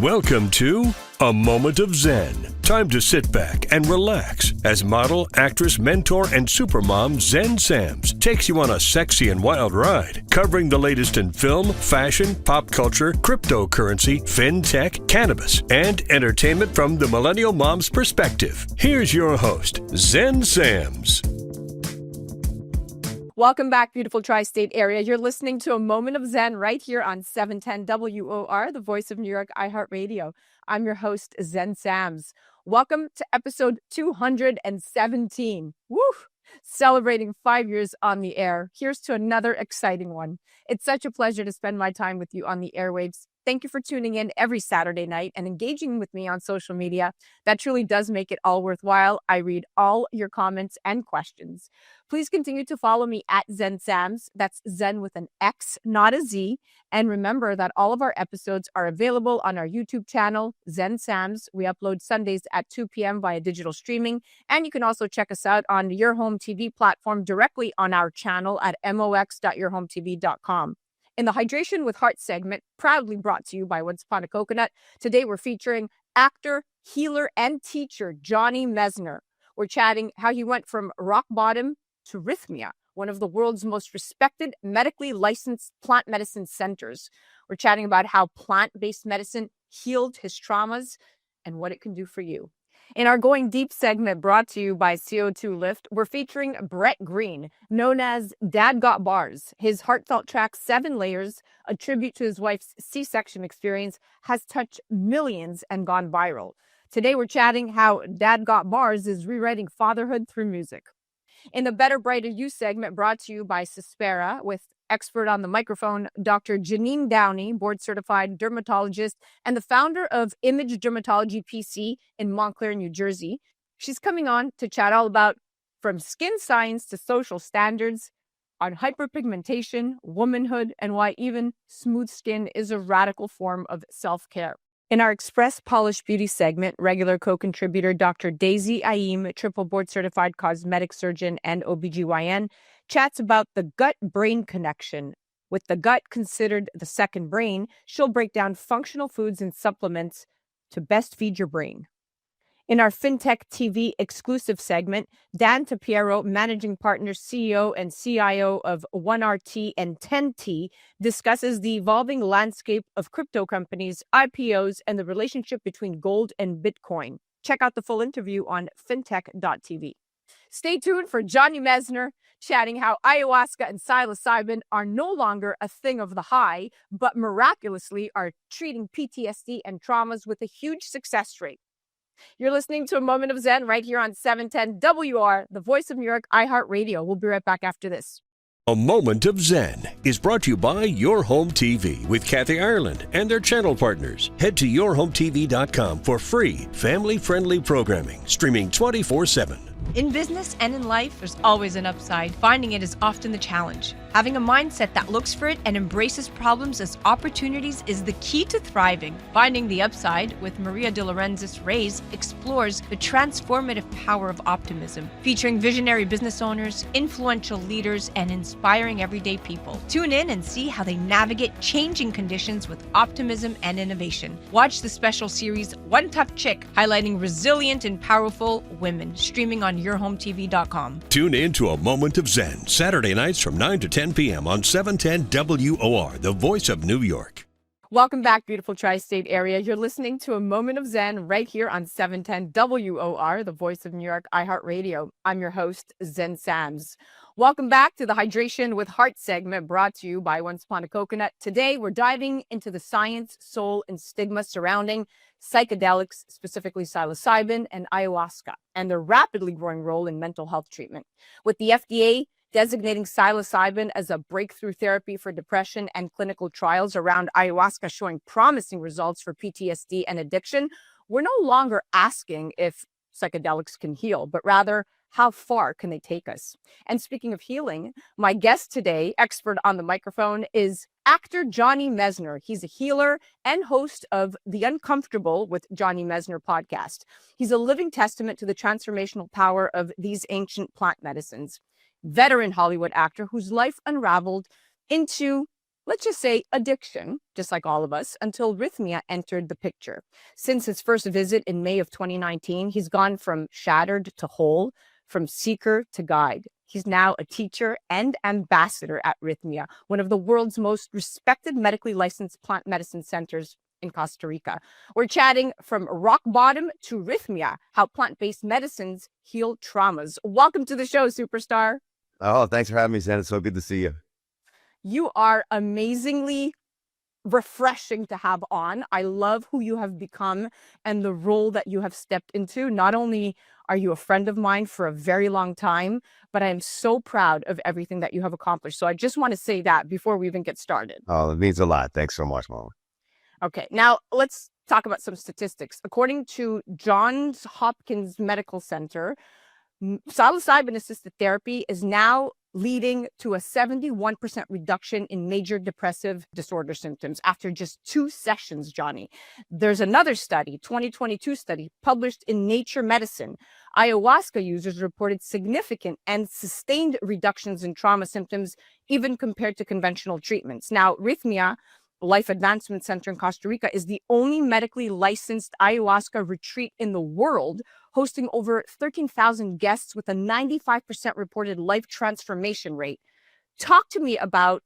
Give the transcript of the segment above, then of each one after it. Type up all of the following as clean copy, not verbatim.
Welcome to A Moment of Zen. Time to sit back and relax as model, actress, mentor, and supermom Zen Sams takes you on a sexy and wild ride, covering the latest in film, fashion, pop culture, cryptocurrency, fintech, cannabis, and entertainment from the millennial mom's perspective. Here's your host, Zen Sams. Welcome back, beautiful tri-state area. You're listening to A Moment of Zen right here on 710 WOR, the voice of New York, iHeartRadio. I'm your host, Zen Sams. Welcome to episode 217. Woo! Celebrating 5 years on the air. Here's to another exciting one. It's such a pleasure to spend my time with you on the airwaves. Thank you for tuning in every Saturday night and engaging with me on social media. That truly does make it all worthwhile. I read all your comments and questions. Please continue to follow me at Zen Sams. That's Zen with an X, not a Z. And remember that all of our episodes are available on our YouTube channel, Zen Sams. We upload Sundays at 2 p.m. via digital streaming. And you can also check us out on your home TV platform directly on our channel at mox.yourhometv.com. In the Hydration with Heart segment, proudly brought to you by Once Upon a Coconut, today we're featuring actor, healer, and teacher Johnny Mesner. We're chatting how he went from rock bottom to Rhythmia, one of the world's most respected medically licensed plant medicine centers. We're chatting about how plant-based medicine healed his traumas and what it can do for you. In our Going Deep segment brought to you by CO2 Lift, we're featuring Bret Green, known as Dad Got Bars. His heartfelt track, 7 Layers, a tribute to his wife's C-section experience, has touched millions and gone viral. Today we're chatting how Dad Got Bars is rewriting fatherhood through music. In the Better, Brighter You segment brought to you by Cyspera with expert on the microphone, Dr. Jeanine Downie, board-certified dermatologist and the founder of Dermatology P.C. in Montclair, New Jersey. She's coming on to chat all about from skin science to social standards on hyperpigmentation, womanhood, and why even smooth skin is a radical form of self-care. In our Express Polish Beauty segment, regular co-contributor Dr. Daisy Aim, triple board-certified cosmetic surgeon and OBGYN, chats about the gut-brain connection. With the gut considered the second brain, she'll break down functional foods and supplements to best feed your brain. In our Fintech TV exclusive segment, Dan Tapiero, managing partner, CEO, and CIO of 1RT and 10T, discusses the evolving landscape of crypto companies, IPOs, and the relationship between gold and Bitcoin. Check out the full interview on fintech.tv. Stay tuned for Johnny Mesner chatting how ayahuasca and psilocybin are no longer a thing of the high, but miraculously are treating PTSD and traumas with a huge success rate. You're listening to A Moment of Zen right here on 710 WR, the voice of New York, iHeartRadio. We'll be right back after this. A Moment of Zen is brought to you by Your Home TV with Kathy Ireland and their channel partners. Head to yourhometv.com for free, family-friendly programming, streaming 24/7. In business and in life, there's always an upside. Finding it is often the challenge. Having a mindset that looks for it and embraces problems as opportunities is the key to thriving. Finding the Upside with Maria de Lorenzis Reyes explores the transformative power of optimism, featuring visionary business owners, influential leaders, and inspiring everyday people. Tune in and see how they navigate changing conditions with optimism and innovation. Watch the special series One Tough Chick, highlighting resilient and powerful women, streaming on yourhometv.com. Tune in to A Moment of Zen, Saturday nights from 9 to 10 p.m. on 710 WOR, the voice of New York. Welcome back, beautiful tri-state area. You're listening to A Moment of Zen right here on 710 WOR, the voice of New York, iHeartRadio. I'm your host, Zen Sams. Welcome back to the Hydration with Heart segment brought to you by Once Upon a Coconut. Today, we're diving into the science, soul, and stigma surrounding psychedelics, specifically psilocybin and ayahuasca, and their rapidly growing role in mental health treatment. With the FDA designating psilocybin as a breakthrough therapy for depression and clinical trials around ayahuasca showing promising results for PTSD and addiction, we're no longer asking if psychedelics can heal, but rather, how far can they take us? And speaking of healing, my guest today, expert on the microphone, is actor Johnny Mesner. He's a healer and host of the Uncomfortable with Johnny Mesner podcast. He's a living testament to the transformational power of these ancient plant medicines. Veteran Hollywood actor whose life unraveled into let's just say addiction, just like all of us, until Rhythmia entered the picture. Since his first visit in May of 2019, he's gone from shattered to whole, from seeker to guide. He's now a teacher and ambassador at Rhythmia, one of the world's most respected medically licensed plant medicine centers in Costa Rica. We're chatting from rock bottom to Rhythmia, how plant-based medicines heal traumas. Welcome to the show, superstar. Oh, thanks for having me, Zen. It's so good to see you. You are amazingly refreshing to have on. I love who you have become and the role that you have stepped into. Not only are you a friend of mine for a very long time, but I am so proud of everything that you have accomplished. So I just want to say that before we even get started. Oh, it means a lot. Thanks so much, Mom. Okay, now let's talk about some statistics. According to Johns Hopkins Medical Center, psilocybin-assisted therapy is now leading to a 71% reduction in major depressive disorder symptoms after just 2 sessions, Johnny. There's another study, 2022 study, published in Nature Medicine. Ayahuasca users reported significant and sustained reductions in trauma symptoms, even compared to conventional treatments. Now, Rhythmia Life Advancement Center in Costa Rica is the only medically licensed ayahuasca retreat in the world, hosting over 13,000 guests with a 95% reported life transformation rate. Talk to me about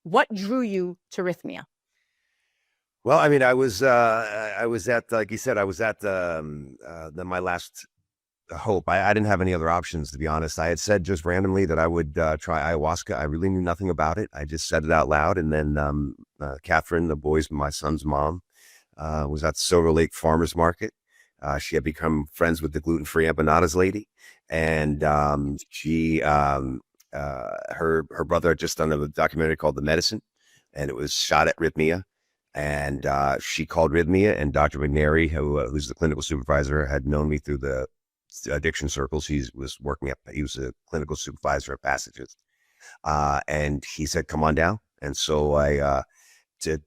what drew you to Rhythmia. Well, I mean, I was at, like you said, I was at my last hope. I didn't have any other options, to be honest. I had said just randomly that I would try ayahuasca. I really knew nothing about it. I just said it out loud. And then Catherine, my son's mom, was at Silver Lake Farmers Market. She had become friends with the gluten-free empanadas lady. And her brother had just done a documentary called The Medicine, and it was shot at Rhythmia. And she called Rhythmia, and Dr. McNary, who's the clinical supervisor, had known me through the addiction circles. He was a clinical supervisor at Passages. And he said, come on down. And so I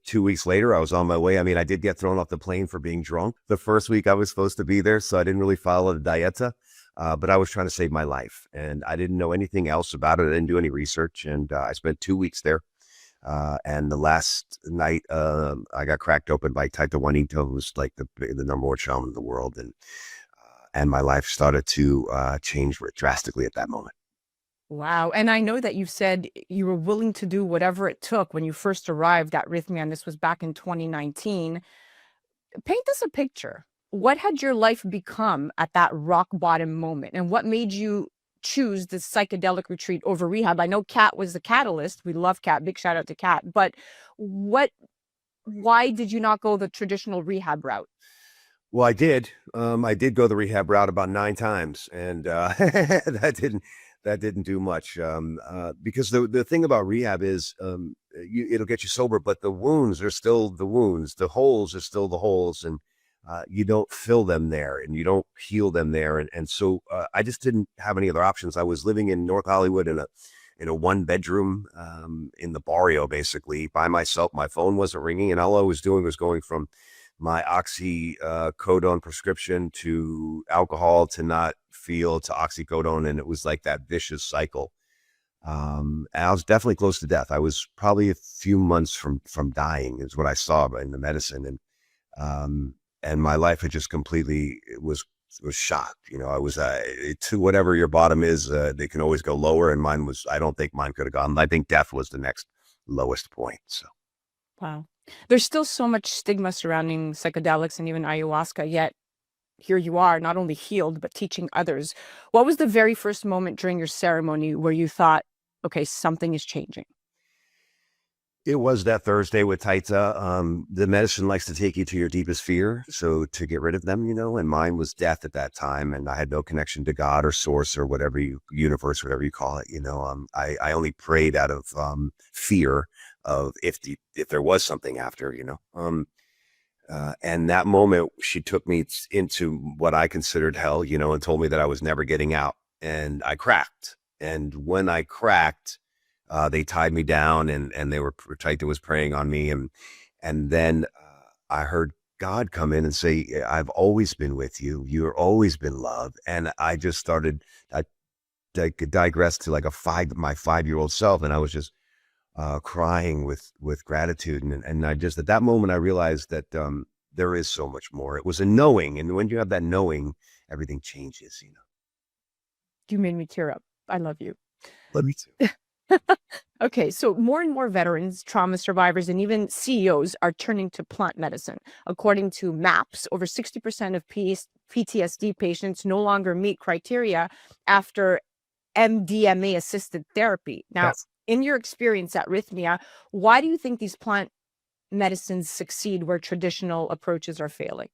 2 weeks later, I was on my way. I mean, I did get thrown off the plane for being drunk the first week I was supposed to be there, so I didn't really follow the dieta, but I was trying to save my life, and I didn't know anything else about it. I didn't do any research, and I spent 2 weeks there. And the last night, I got cracked open by Taito Juanito, who's like the number one shaman in the world, and my life started to change drastically at that moment. Wow. And I know that you said you were willing to do whatever it took when you first arrived at Rhythmia, and this was back in 2019. Paint us a picture. What had your life become at that rock bottom moment, and what made you choose the psychedelic retreat over rehab? I know Kat was the catalyst. We love Kat. Big shout out to Kat. But why did you not go the traditional rehab route? Well, I did. I did go the rehab route about 9 times, and that didn't do much, because the thing about rehab is it'll get you sober, but the wounds are still the wounds. The holes are still the holes, and you don't fill them there, and you don't heal them there. And so I just didn't have any other options. I was living in North Hollywood in a 1-bedroom in the barrio, basically by myself. My phone wasn't ringing, and all I was doing was going from my oxycodone prescription to alcohol to not feel to oxycodone, and it was like that vicious cycle. And I was definitely close to death. I was probably a few months from dying, is what I saw in the medicine, and my life had just completely was shot. You know, I was to whatever your bottom is, they can always go lower, and mine was. I don't think mine could have gone. I think death was the next lowest point. So, Wow. There's still so much stigma surrounding psychedelics and even ayahuasca, yet here you are, not only healed, but teaching others. What was the very first moment during your ceremony where you thought, okay, something is changing? it was that Thursday with Taita. The medicine likes to take you to your deepest fear, so to get rid of them, and mine was death at that time, and I had no connection to God or source or whatever universe, whatever you call it. I only prayed out of fear of if there was something after, and that moment she took me into what I considered hell, and told me that I was never getting out, and I cracked. And when I cracked, they tied me down, and Taita was praying on me. And then I heard God come in and say, I've always been with you. You've always been loved. And I just started, I digressed to like my 5-year-old self. And I was just, crying with gratitude. And I just, at that moment, I realized that there is so much more. It was a knowing. And when you have that knowing, everything changes, you know. You made me tear up. I love you. Love me too. Okay, so more and more veterans, trauma survivors, and even CEOs are turning to plant medicine. According to MAPS, over 60% of PTSD patients no longer meet criteria after MDMA assisted therapy. Now, Yes. in your experience at Rhythmia, why do you think these plant medicines succeed where traditional approaches are failing?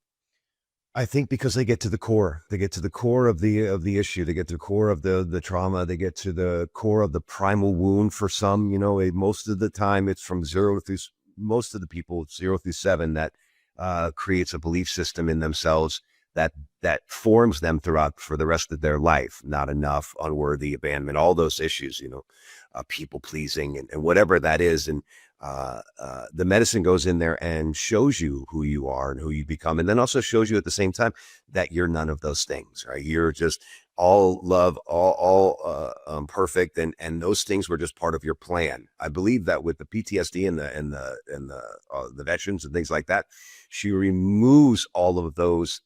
I think because they get to the core. They get to the core of the issue. They get to the core of the trauma. They get to the core of the primal wound for some. You know, most of the time it's from most of the people 0 through 7 that creates a belief system in themselves that forms them throughout for the rest of their life. Not enough, unworthy, abandonment, all those issues. You know, people pleasing and whatever that is. And the medicine goes in there and shows you who you are and who you become, and then also shows you at the same time that you're none of those things, right? You're just all love, all perfect, and those things were just part of your plan. I believe that with the PTSD and the veterans and things like that, she removes all of those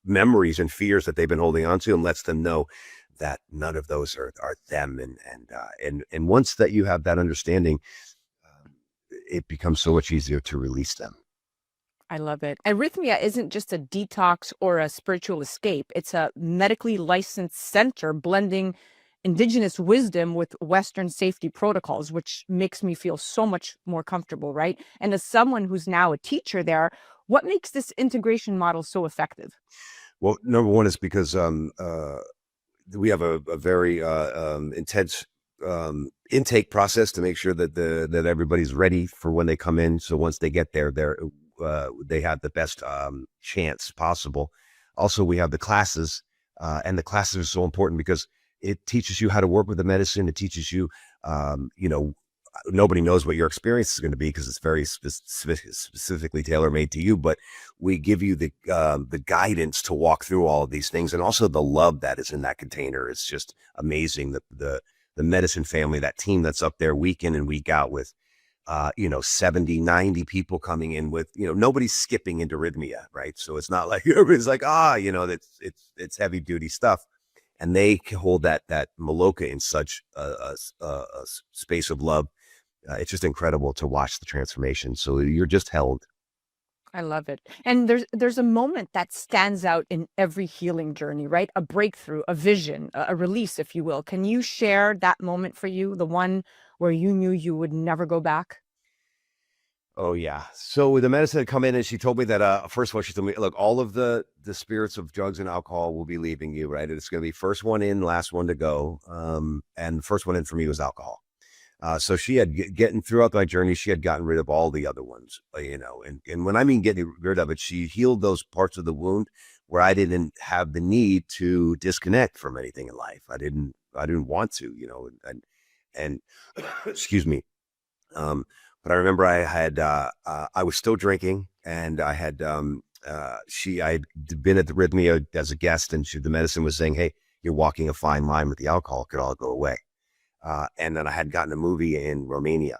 memories and fears that they've been holding on to and lets them know that none of those are them. And once that you have that understanding, it becomes so much easier to release them. I love it. Arrhythmia isn't just a detox or a spiritual escape. It's a medically licensed center blending indigenous wisdom with Western safety protocols, which makes me feel so much more comfortable, right? And as someone who's now a teacher there, what makes this integration model so effective? Well, number one is because we have a very intense intake process to make sure that everybody's ready for when they come in. So once they get there, they have the best chance possible. Also, we have the classes, and the classes are so important because it teaches you how to work with the medicine. It teaches you, you know, nobody knows what your experience is going to be because it's very specifically tailor made to you. But we give you the guidance to walk through all of these things, and also the love that is in that container. It's just amazing. The medicine family, that team that's up there week in and week out with, 70, 90 people coming in with, nobody's skipping into Rhythmia, right? So it's not like everybody's like, it's heavy duty stuff. And they hold that Maloka in such a space of love. It's just incredible to watch the transformation. So you're just held. I love it. And there's a moment that stands out in every healing journey, right? A breakthrough, a vision, a release, if you will. Can you share that moment for you, the one where you knew you would never go back? Oh yeah. So the medicine had come in and she told me that first of all, she told me, look, all of the spirits of drugs and alcohol will be leaving you, right? It's going to be first one in, last one to go. And the first one in for me was alcohol. So she had getting throughout my journey, she had gotten rid of all the other ones, and when I mean getting rid of it, she healed those parts of the wound where I didn't have the need to disconnect from anything in life. I didn't want to, and excuse me. But I remember I was still drinking, and I had I'd been at the Rhythmia as a guest, and the medicine was saying, hey, you're walking a fine line with the alcohol, it could all go away. And then I had gotten a movie in Romania.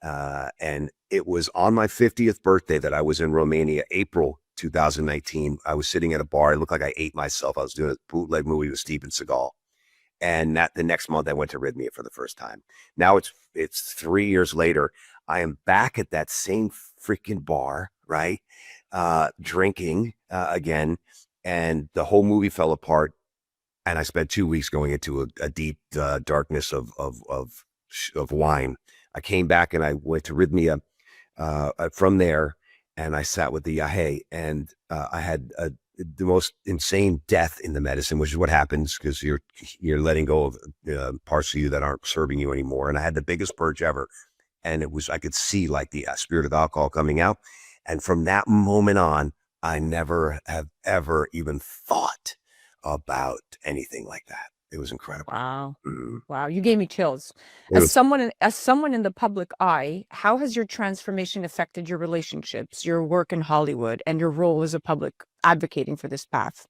And it was on my 50th birthday that I was in Romania, April 2019. I was sitting at a bar. It looked like I ate myself. I was doing a bootleg movie with Steven Seagal. And the next month I went to Rhythmia for the first time. Now it's 3 years later. I am back at that same freaking bar, right? Drinking again. And the whole movie fell apart. And I spent 2 weeks going into a deep darkness of wine. I came back and I went to Rhythmia from there, and I sat with the Yahe, and I had the most insane death in the medicine, which is what happens because you're letting go of parts of you that aren't serving you anymore. And I had the biggest purge ever, and I could see like the spirit of alcohol coming out. And from that moment on, I never have ever even thought about anything like that. It was incredible. Wow. Mhm. Wow. You gave me chills. It As was someone in the public eye, how has your transformation affected your relationships, your work in Hollywood, and your role as a public advocating for this path?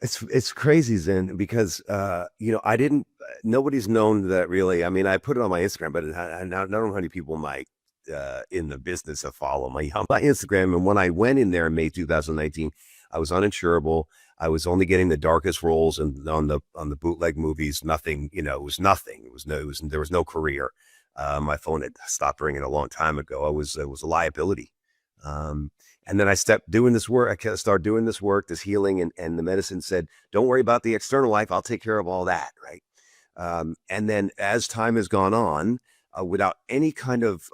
It's crazy, Zen, because I didn't. Nobody's known that really. I mean, I put it on my Instagram, but I don't know how many people in the business of follow me on my Instagram. And when I went in there in May 2019, I was uninsurable. I was only getting the darkest roles and on the bootleg movies. Nothing, it was nothing. There was no career. My phone had stopped ringing a long time ago. It was a liability. And then I started doing this work, this healing, and the medicine said, don't worry about the external life. I'll take care of all that. Right. And then as time has gone on, without any kind of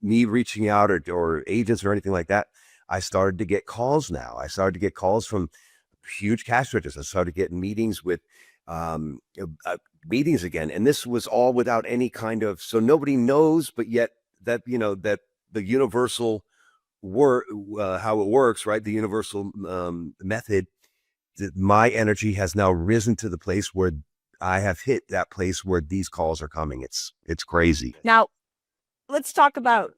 me reaching out or agents or anything like that, I started to get calls now. I started to get calls from huge cash registers. I started getting meetings with meetings again. And this was all without any kind of, so nobody knows, but yet that the universal how it works, right? The universal method, my energy has now risen to the place where I have hit that place where these calls are coming. It's crazy. Now, let's talk about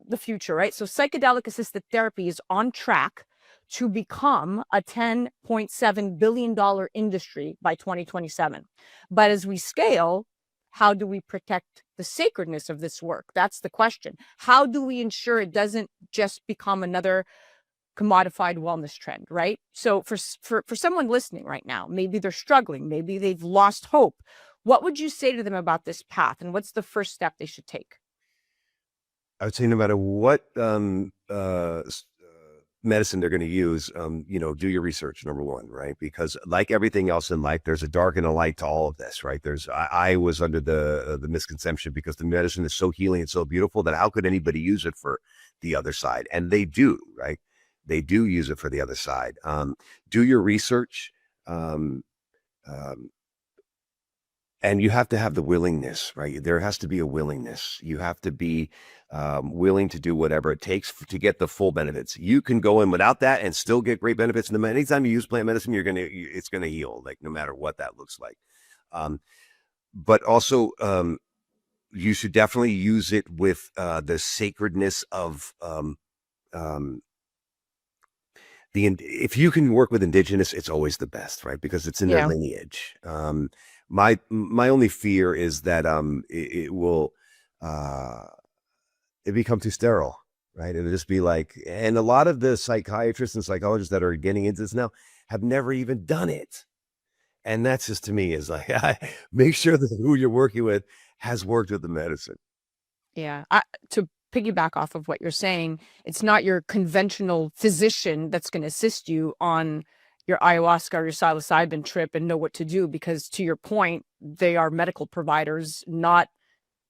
the future, right? So psychedelic assisted therapy is on track to become a $10.7 billion industry by 2027. But as we scale, how do we protect the sacredness of this work? That's the question. How do we ensure it doesn't just become another commodified wellness trend, right? So for someone listening right now, maybe they're struggling, maybe they've lost hope. What would you say to them about this path, and what's the first step they should take? I would say no matter what medicine they're going to use, do your research, number one, right? Because like everything else in life, there's a dark and a light to all of this, right? I was under the misconception because the medicine is so healing and so beautiful that how could anybody use it for the other side? And they do, right? They do use it for the other side. Do your research. And you have to have the willingness, right? There has to be a willingness. You have to be willing to do whatever it takes to get the full benefits. You can go in without that and still get great benefits. And anytime you use plant medicine, it's gonna heal, like no matter what that looks like. But also, you should definitely use it with the sacredness of if you can work with indigenous, it's always the best, right? Because it's in their lineage. My only fear is that it will it become too sterile, right? It'll just be like, and a lot of the psychiatrists and psychologists that are getting into this now have never even done it. And that's just, to me, is like, make sure that who you're working with has worked with the medicine. Yeah. To piggyback off of what you're saying, it's not your conventional physician that's going to assist you on your ayahuasca or your psilocybin trip and know what to do, because to your point, they are medical providers, not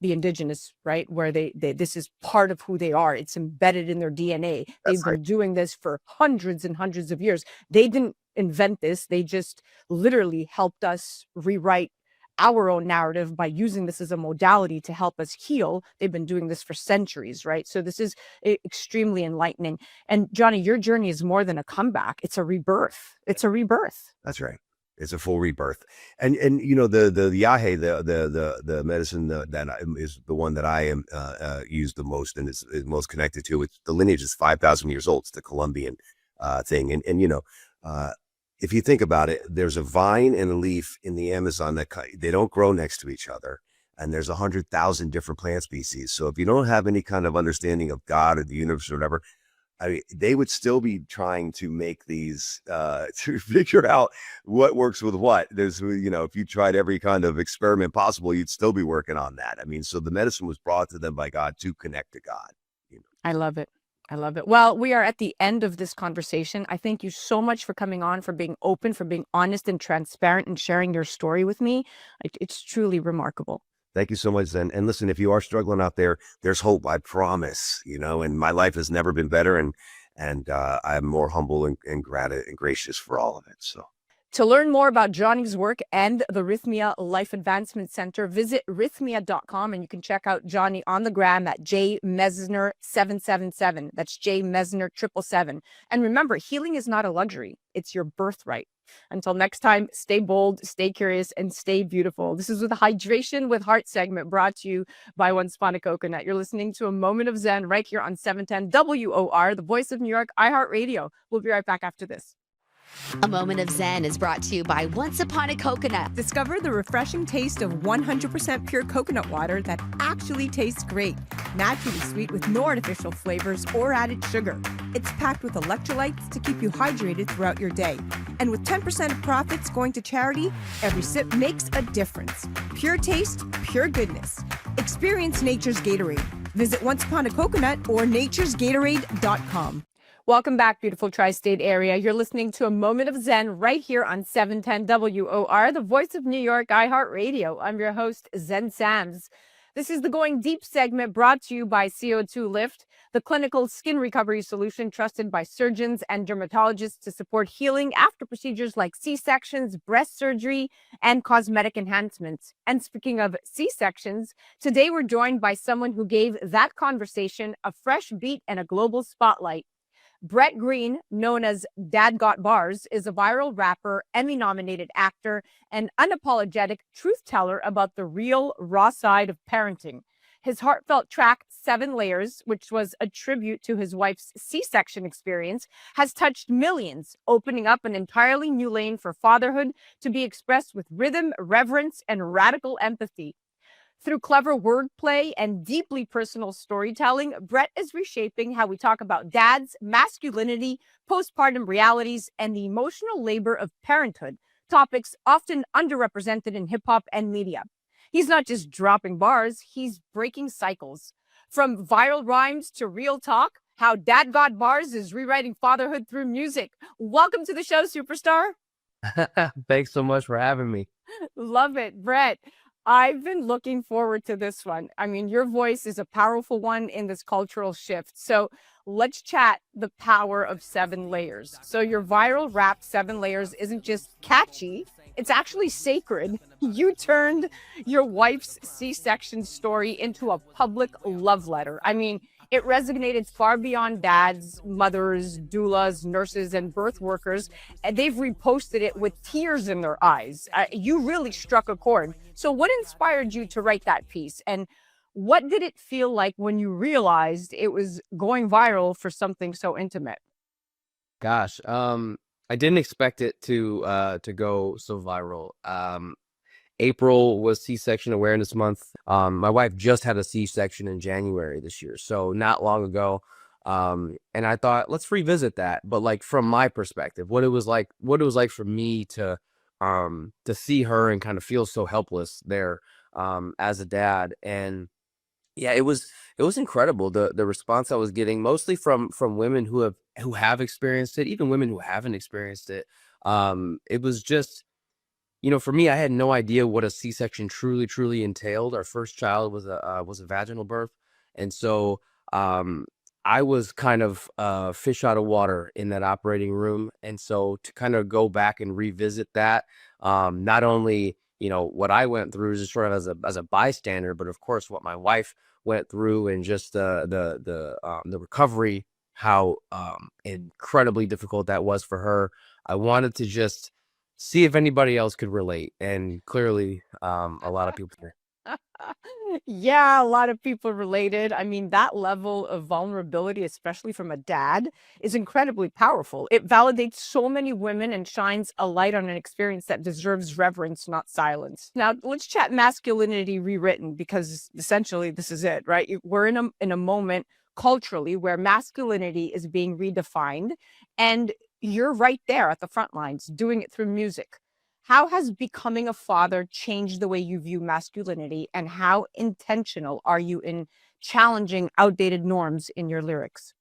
the indigenous, right? Where they this is part of who they are. It's embedded in their DNA. They've been doing this for hundreds and hundreds of years. They didn't invent this. They just literally helped us rewrite our own narrative by using this as a modality to help us heal. They've been doing this for centuries, right? So this is extremely enlightening. And Johnny, your journey is more than a comeback. It's a rebirth. It's a rebirth. That's right. It's a full rebirth. And the yahe, the medicine that is the one that I am used the most and is most connected to. It's the lineage is 5,000 years old. It's the Colombian thing. And if you think about it, there's a vine and a leaf in the Amazon that they don't grow next to each other. And there's 100,000 different plant species. So if you don't have any kind of understanding of God or the universe or whatever, I mean, they would still be trying to make these, to figure out what works with what. There's, if you tried every kind of experiment possible, you'd still be working on that. I mean, so the medicine was brought to them by God to connect to God. I love it. I love it. Well, we are at the end of this conversation. I thank you so much for coming on, for being open, for being honest and transparent and sharing your story with me. It's truly remarkable. Thank you so much, Zen. And listen, if you are struggling out there, there's hope, I promise, and my life has never been better. And I'm more humble and gracious for all of it. So to learn more about Johnny's work and the Rhythmia Life Advancement Center, visit rhythmia.com, and you can check out Johnny on the gram at jmesner777. That's jmesner777. And remember, healing is not a luxury. It's your birthright. Until next time, stay bold, stay curious, and stay beautiful. This is the Hydration with Heart segment brought to you by One Spana Coconut. You're listening to A Moment of Zen right here on 710 WOR, the voice of New York, iHeartRadio. We'll be right back after this. A Moment of Zen is brought to you by Once Upon a Coconut. Discover the refreshing taste of 100% pure coconut water that actually tastes great. Naturally sweet with no artificial flavors or added sugar. It's packed with electrolytes to keep you hydrated throughout your day. And with 10% of profits going to charity, every sip makes a difference. Pure taste, pure goodness. Experience nature's Gatorade. Visit Once Upon a Coconut or naturesgatorade.com. Welcome back, beautiful tri-state area. You're listening to A Moment of Zen right here on 710 WOR, the voice of New York, iHeartRadio. I'm your host, Zen Sams. This is the Going Deep segment brought to you by CO2 Lift, the clinical skin recovery solution trusted by surgeons and dermatologists to support healing after procedures like C-sections, breast surgery, and cosmetic enhancements. And speaking of C-sections, today we're joined by someone who gave that conversation a fresh beat and a global spotlight. Bret Green, known as Dad Got Bars, is a viral rapper, Emmy-nominated actor, and unapologetic truth teller about the real, raw side of parenting. His heartfelt track, 7 Layers, which was a tribute to his wife's C-section experience, has touched millions, opening up an entirely new lane for fatherhood to be expressed with rhythm, reverence, and radical empathy. Through clever wordplay and deeply personal storytelling, Bret is reshaping how we talk about dads, masculinity, postpartum realities, and the emotional labor of parenthood, topics often underrepresented in hip hop and media. He's not just dropping bars, he's breaking cycles. From viral rhymes to real talk, how Dad Got Bars is rewriting fatherhood through music. Welcome to the show, superstar. Thanks so much for having me. Love it, Bret. I've been looking forward to this one. I mean, your voice is a powerful one in this cultural shift. So let's chat the power of 7 layers. So your viral rap 7 Layers isn't just catchy, it's actually sacred. You turned your wife's C-section story into a public love letter. I mean, it resonated far beyond dads, mothers, doulas, nurses, and birth workers. And they've reposted it with tears in their eyes. You really struck a chord. So what inspired you to write that piece? And what did it feel like when you realized it was going viral for something so intimate? Gosh, I didn't expect it to go so viral. April was C-section Awareness Month. My wife just had a C-section in January this year, so not long ago. And I thought, let's revisit that. But like from my perspective, what it was like for me to see her and kind of feel so helpless there as a dad. And yeah, it was incredible the response I was getting, mostly from women who have experienced it, even women who haven't experienced it. It was just, for me, I had no idea what a C-section truly entailed. Our first child was a vaginal birth, and so I was kind of fish out of water in that operating room. And so to kind of go back and revisit that, not only what I went through just sort of as a bystander, but of course what my wife went through, and just the recovery, how incredibly difficult that was for her. I wanted to just see if anybody else could relate, and clearly a lot of people did. Yeah, a lot of people related. I mean, that level of vulnerability, especially from a dad, is incredibly powerful. It validates so many women and shines a light on an experience that deserves reverence, not silence. Now, let's chat masculinity rewritten, because essentially this is it, right? We're in a moment culturally where masculinity is being redefined, and you're right there at the front lines doing it through music. How has becoming a father changed the way you view masculinity, and how intentional are you in challenging outdated norms in your lyrics?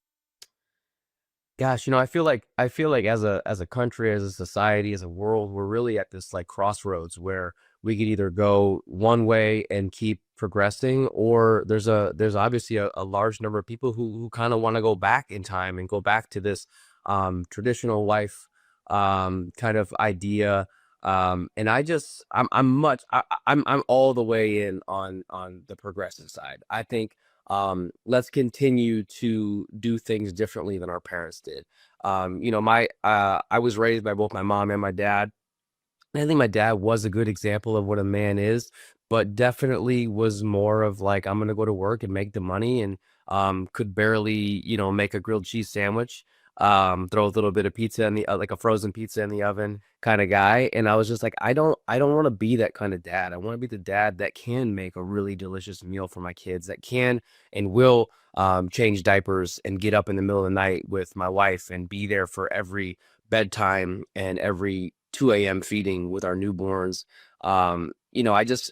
Gosh, I feel like as a country, as a society, as a world, we're really at this like crossroads where we could either go one way and keep progressing, or there's obviously a large number of people who kind of want to go back in time and go back to this traditional life kind of idea. And I'm all the way in on the progressive side. I think let's continue to do things differently than our parents did. I was raised by both my mom and my dad. And I think my dad was a good example of what a man is, but definitely was more of like, I'm gonna go to work and make the money, and could barely, make a grilled cheese sandwich. throw a little bit of pizza in the like a frozen pizza in the oven kind of guy. And I was just like, I don't want to be that kind of dad. I want to be the dad that can make a really delicious meal for my kids, that can and will change diapers and get up in the middle of the night with my wife and be there for every bedtime and every 2 a.m. feeding with our newborns. I just,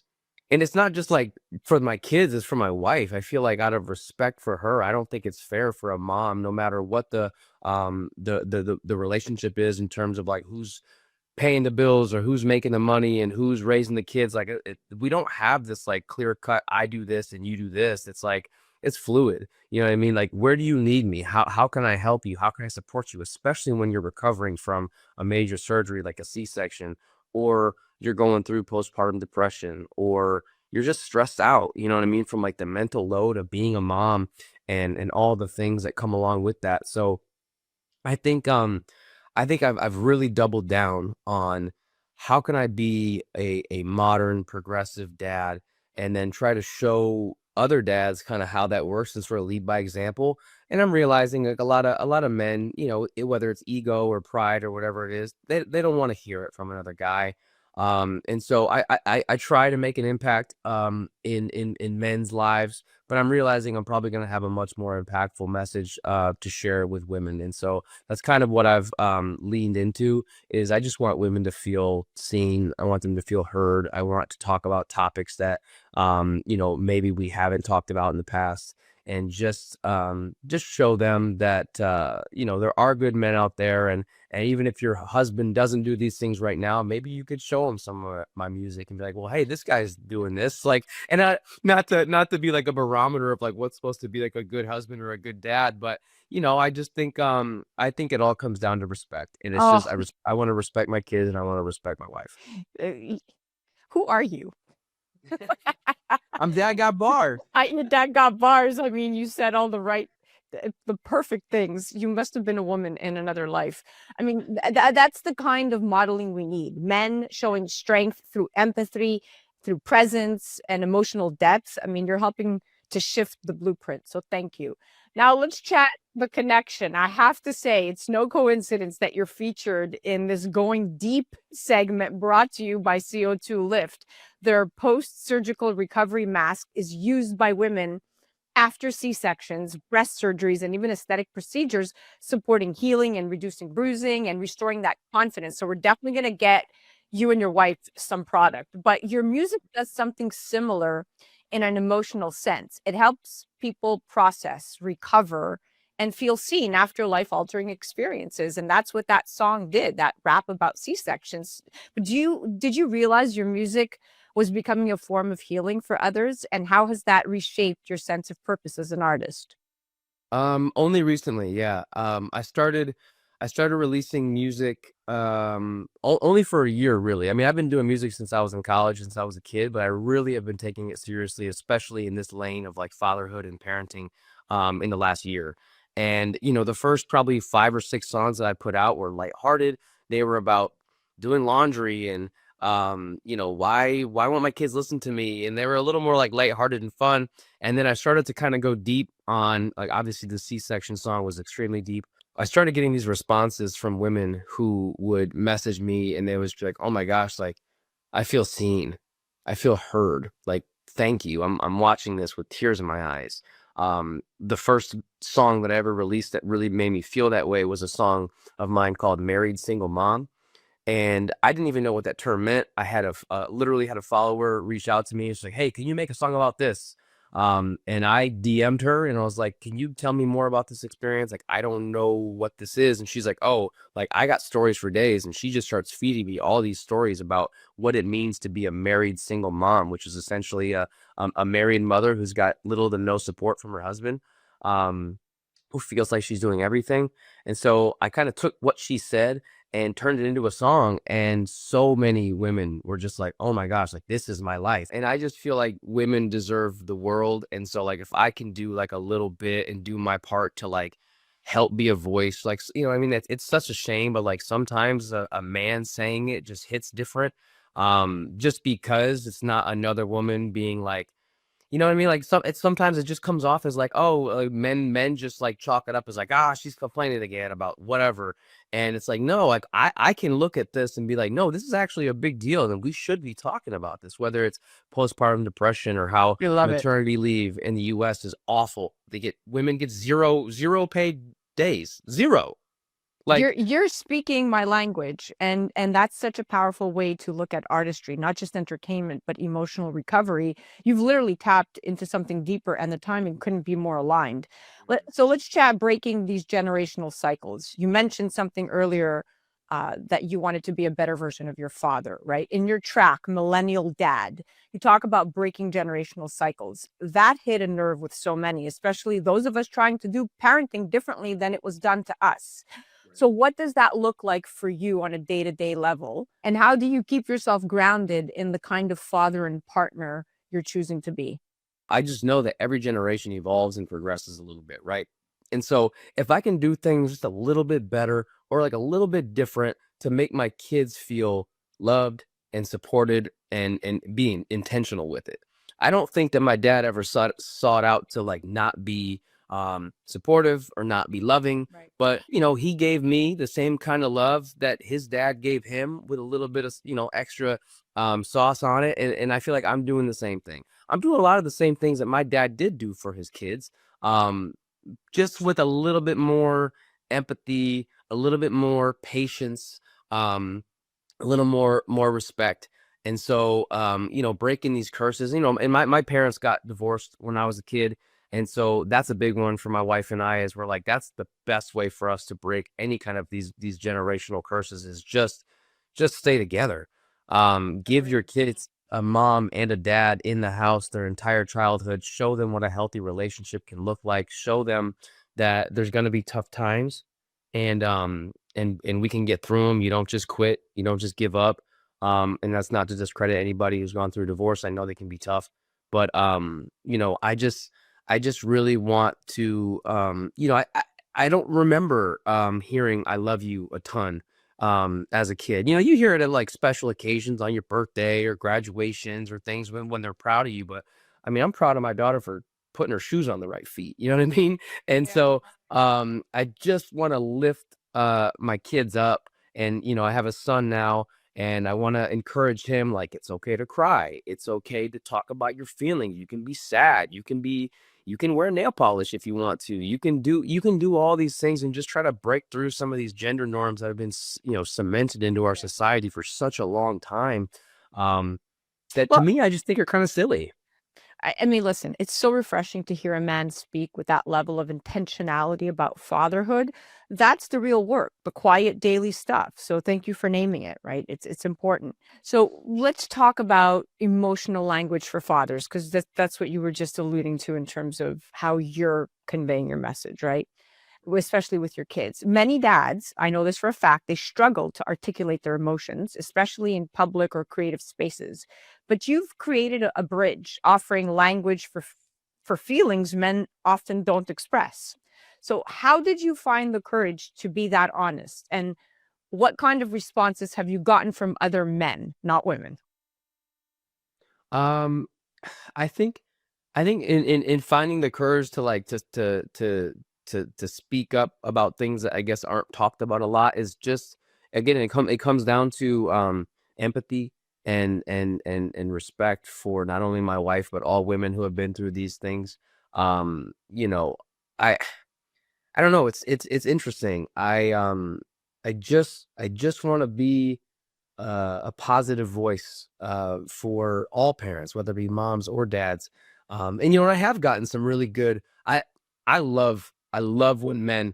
and it's not just like for my kids, it's for my wife. I feel like out of respect for her, I don't think it's fair for a mom, no matter what the relationship is in terms of like who's paying the bills or who's making the money and who's raising the kids. Like we don't have this like clear cut, I do this and you do this. It's like, it's fluid. You know what I mean? Like, where do you need me? How can I help you? How can I support you? Especially when you're recovering from a major surgery like a C-section, or you're going through postpartum depression, or you're just stressed out, you know what I mean? From like the mental load of being a mom and all the things that come along with that. So I think I've really doubled down on how can I be a modern progressive dad, and then try to show other dads kind of how that works and sort of lead by example. And I'm realizing like a lot of men, whether it's ego or pride or whatever it is, they don't want to hear it from another guy. And so I try to make an impact in men's lives, but I'm realizing I'm probably going to have a much more impactful message to share with women. And so that's kind of what I've leaned into, is I just want women to feel seen. I want them to feel heard. I want to talk about topics that maybe we haven't talked about in the past, and just show them that there are good men out there, and even if your husband doesn't do these things right now, maybe you could show him some of my music and be like, well, hey, this guy's doing this. Like, and not to be like a barometer of like what's supposed to be like a good husband or a good dad, but I just think I think it all comes down to respect, and it's just I want to respect my kids and I want to respect my wife. Who are you? I'm dad got bars. Your dad got bars. I mean, you said all the perfect things. You must have been a woman in another life. I mean, that's the kind of modeling we need. Men showing strength through empathy, through presence and emotional depth. I mean, you're helping to shift the blueprint. So thank you. Now let's chat the connection. I have to say, it's no coincidence that you're featured in this Going Deep segment brought to you by CO2 Lift. Their post-surgical recovery mask is used by women after C-sections, breast surgeries, and even aesthetic procedures, supporting healing and reducing bruising and restoring that confidence. So we're definitely going to get you and your wife some product. But your music does something similar in an emotional sense. It helps people process, recover, and feel seen after life-altering experiences. And that's what that song did, that rap about C-sections. But did you realize your music was becoming a form of healing for others? And how has that reshaped your sense of purpose as an artist? Only recently, yeah. I started releasing music only for a year, really. I mean, I've been doing music since I was in college, since I was a kid, but I really have been taking it seriously, especially in this lane of like fatherhood and parenting in the last year. And the first probably 5 or 6 songs that I put out were lighthearted. They were about doing laundry and why won't my kids listen to me? And they were a little more like lighthearted and fun. And then I started to kind of go deep on, like, obviously the C-section song was extremely deep. I started getting these responses from women who would message me, and they was like, oh my gosh, like, I feel seen. I feel heard. Like, thank you. I'm watching this with tears in my eyes. The first song that I ever released that really made me feel that way was a song of mine called Married Single Mom. And I didn't even know what that term meant. I had literally had a follower reach out to me. She's like, hey, can you make a song about this? And I DM'd her and I was like, can you tell me more about this experience? Like, I don't know what this is. And she's like, oh, like, I got stories for days. And she just starts feeding me all these stories about what it means to be a married single mom, which is essentially a married mother who's got little to no support from her husband, who feels like she's doing everything. And so I kind of took what she said and turned it into a song. And so many women were just like, oh my gosh, like, this is my life. And I just feel like women deserve the world. And so, like, if I can do like a little bit and do my part to like help be a voice, like, I mean, it's such a shame, but like sometimes a man saying it just hits different, just because it's not another woman being like, You know what I mean? Like sometimes it just comes off as like, oh, men just like chalk it up as like, she's complaining again about whatever. And it's like, no, like I can look at this and be like, no, this is actually a big deal. And we should be talking about this, whether it's postpartum depression or how You love it. maternity leave in the US is awful. Women get zero paid days, zero. Like, You're speaking my language, and that's such a powerful way to look at artistry, not just entertainment, but emotional recovery. You've literally tapped into something deeper, and the timing couldn't be more aligned. So let's chat breaking these generational cycles. You mentioned something earlier that you wanted to be a better version of your father, right? In your track, Millennial Dad, you talk about breaking generational cycles. That hit a nerve with so many, especially those of us trying to do parenting differently than it was done to us. So what does that look like for you on a day-to-day level? And how do you keep yourself grounded in the kind of father and partner you're choosing to be? I just know that every generation evolves and progresses a little bit, right? And so if I can do things just a little bit better or like a little bit different to make my kids feel loved and supported and being intentional with it. I don't think that my dad ever sought out to like not be supportive or not be loving, Right. but he gave me the same kind of love that his dad gave him with a little bit of extra sauce on it, and I feel like I'm doing the same thing. I'm doing a lot of the same things that my dad did do for his kids, just with a little bit more empathy, a little bit more patience, a little more respect. And so, breaking these curses, and my parents got divorced when I was a kid. And so that's a big one for my wife and I, is we're like, that's the best way for us to break any kind of these generational curses, is just stay together. Give your kids a mom and a dad in the house their entire childhood. Show them what a healthy relationship can look like. Show them that there's going to be tough times, and we can get through them. You don't just quit. You don't just give up. And that's not to discredit anybody who's gone through divorce. I know they can be tough, but I just really want to, I don't remember hearing "I love you" a ton as a kid. You hear it at like special occasions on your birthday or graduations or things when they're proud of you. But I mean, I'm proud of my daughter for putting her shoes on the right feet. You know what I mean? And Yeah. so I just want to lift my kids up. And, I have a son now, and I want to encourage him, like, it's okay to cry. It's okay to talk about your feelings. You can be sad. You can wear nail polish if you want to. You can do all these things and just try to break through some of these gender norms that have been, cemented into our society for such a long time. That to Well, me, I just think are kind of silly. I mean, listen, it's so refreshing to hear a man speak with that level of intentionality about fatherhood. That's the real work, the quiet daily stuff. So thank you for naming it, right? It's important. So let's talk about emotional language for fathers, because that's what you were just alluding to in terms of how you're conveying your message, right? Especially with your kids. Many dads, I know this for a fact, they struggle to articulate their emotions, especially in public or creative spaces. But you've created a bridge offering language for feelings men often don't express. So how did you find the courage to be that honest? And what kind of responses have you gotten from other men, not women? Um, I think in finding the courage to like to speak up about things that I guess aren't talked about a lot is just, again, it comes down to empathy and respect for not only my wife but all women who have been through these things. Um, you know, I I don't know, it's interesting. I just want to be a positive voice for all parents, whether it be moms or dads. And I have gotten some really good. I love when men,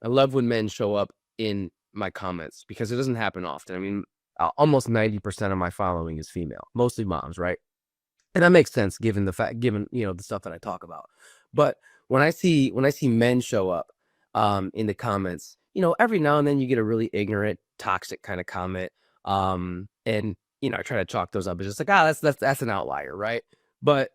I love when men show up in my comments, because it doesn't happen often. I mean, almost 90% of my following is female, mostly moms, right? And that makes sense given the stuff that I talk about. But when I see men show up in the comments, every now and then you get a really ignorant, toxic kind of comment. And I try to chalk those up as just like, that's an outlier, right? But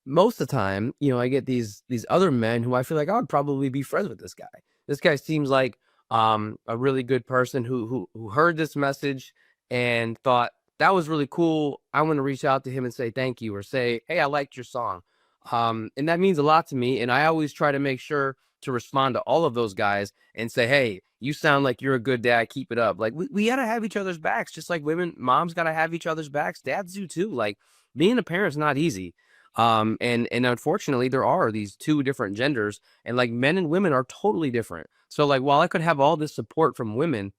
most of the time, I get these other men who I feel like I would probably be friends with this guy. This guy seems like a really good person who heard this message and thought, that was really cool. I want to reach out to him and say thank you, or say, hey, I liked your song. And that means a lot to me. And I always try to make sure to respond to all of those guys and say, hey, you sound like you're a good dad. Keep it up. Like we got to have each other's backs, just like moms got to have each other's backs. Dads do too. Like being a parent's not easy. And unfortunately there are these two different genders, and like men and women are totally different. So like, while I could have all this support from women,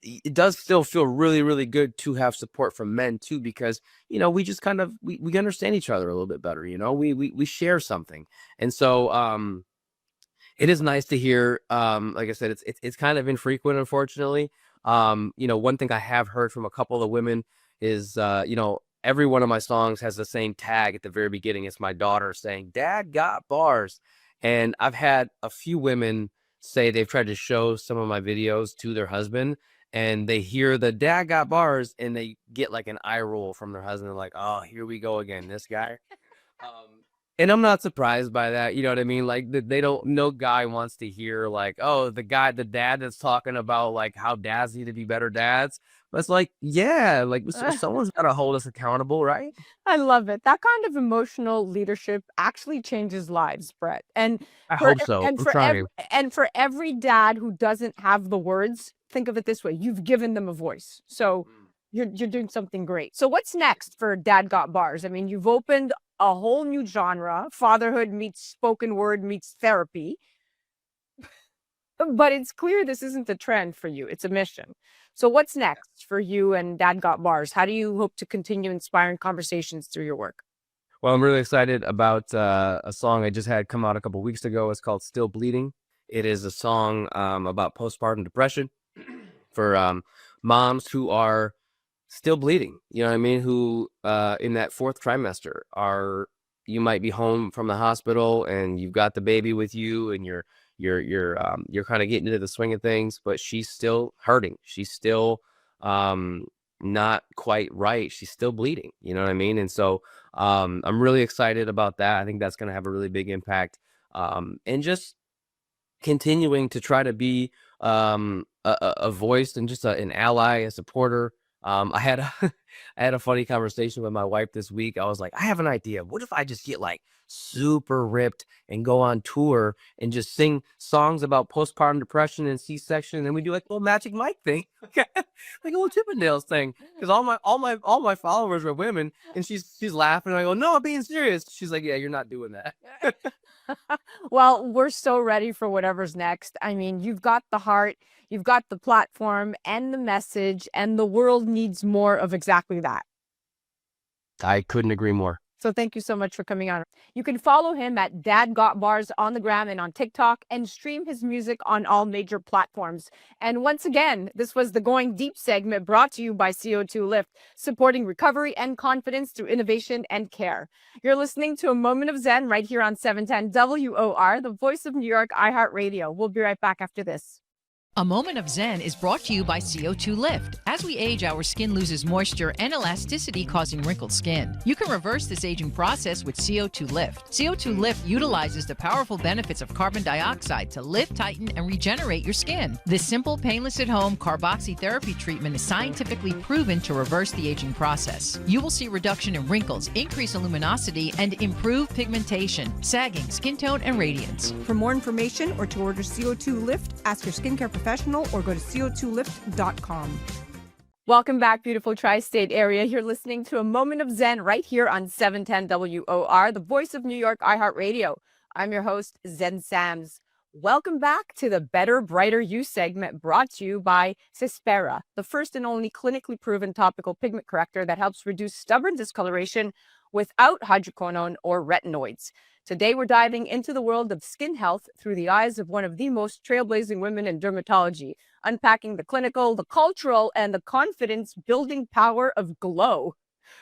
it does still feel really, really good to have support from men too, because, we just kind of, we understand each other a little bit better. We share something. And so, it is nice to hear, like I said, it's kind of infrequent, unfortunately. One thing I have heard from a couple of women is, every one of my songs has the same tag at the very beginning. It's my daughter saying, Dad got bars. And I've had a few women say they've tried to show some of my videos to their husband, and they hear the Dad got bars and they get like an eye roll from their husband, like, oh, here we go again, this guy. And I'm not surprised by that. You know what I mean? Like they don't, no guy wants to hear like, oh, the dad that's talking about like how dads need to be better dads. But it's like, yeah, like someone's got to hold us accountable, right? I love it. That kind of emotional leadership actually changes lives, Bret. And I for hope so. and I'm for trying. and for every dad who doesn't have the words, think of it this way: you've given them a voice. So you're doing something great. So what's next for Dad Got Bars? I mean, you've opened a whole new genre. Fatherhood meets spoken word meets therapy. But it's clear this isn't a trend for you. It's a mission. So what's next for you and Dad Got Bars? How do you hope to continue inspiring conversations through your work? Well, I'm really excited about a song I just had come out a couple weeks ago. It's called Still Bleeding. It is a song about postpartum depression for moms who are still bleeding, you know what I mean? Who in that fourth trimester you might be home from the hospital and you've got the baby with you, and you're kind of getting into the swing of things, but she's still hurting. She's still not quite right. She's still bleeding, you know what I mean? And so I'm really excited about that. I think that's going to have a really big impact. And just continuing to try to be a voice and just an ally, a supporter. I had a funny conversation with my wife this week. I was like, I have an idea. What if I just get like super ripped and go on tour and just sing songs about postpartum depression and C-section, and then we do like a little Magic Mike thing, like a little Chippendales thing, because all my followers are women, and she's laughing. And I go, no, I'm being serious. She's like, yeah, you're not doing that. Well, we're so ready for whatever's next. I mean, you've got the heart, you've got the platform and the message, and the world needs more of exactly that. I couldn't agree more. So thank you so much for coming on. You can follow him at Dad Got Bars on the gram and on TikTok, and stream his music on all major platforms. And once again, this was the Going Deep segment, brought to you by CO2 Lift, supporting recovery and confidence through innovation and care. You're listening to A Moment of Zen right here on 710 WOR, the voice of New York, iHeartRadio. We'll be right back after this. A Moment of Zen is brought to you by CO2 Lift. As we age, our skin loses moisture and elasticity, causing wrinkled skin. You can reverse this aging process with CO2 Lift. CO2 Lift utilizes the powerful benefits of carbon dioxide to lift, tighten, and regenerate your skin. This simple, painless at-home carboxytherapy treatment is scientifically proven to reverse the aging process. You will see reduction in wrinkles, increase in luminosity, and improve pigmentation, sagging, skin tone, and radiance. For more information or to order CO2 Lift, ask your skincare professional or go to co2lift.com. Welcome back, beautiful tri-state area. You're listening to A Moment of Zen right here on 710 WOR, the voice of New York, iHeartRadio. I'm your host, Zen Sams. Welcome back to the Better, Brighter You segment, brought to you by Cyspera, the first and only clinically proven topical pigment corrector that helps reduce stubborn discoloration without hydroquinone or retinoids. Today, we're diving into the world of skin health through the eyes of one of the most trailblazing women in dermatology, unpacking the clinical, the cultural, and the confidence-building power of glow.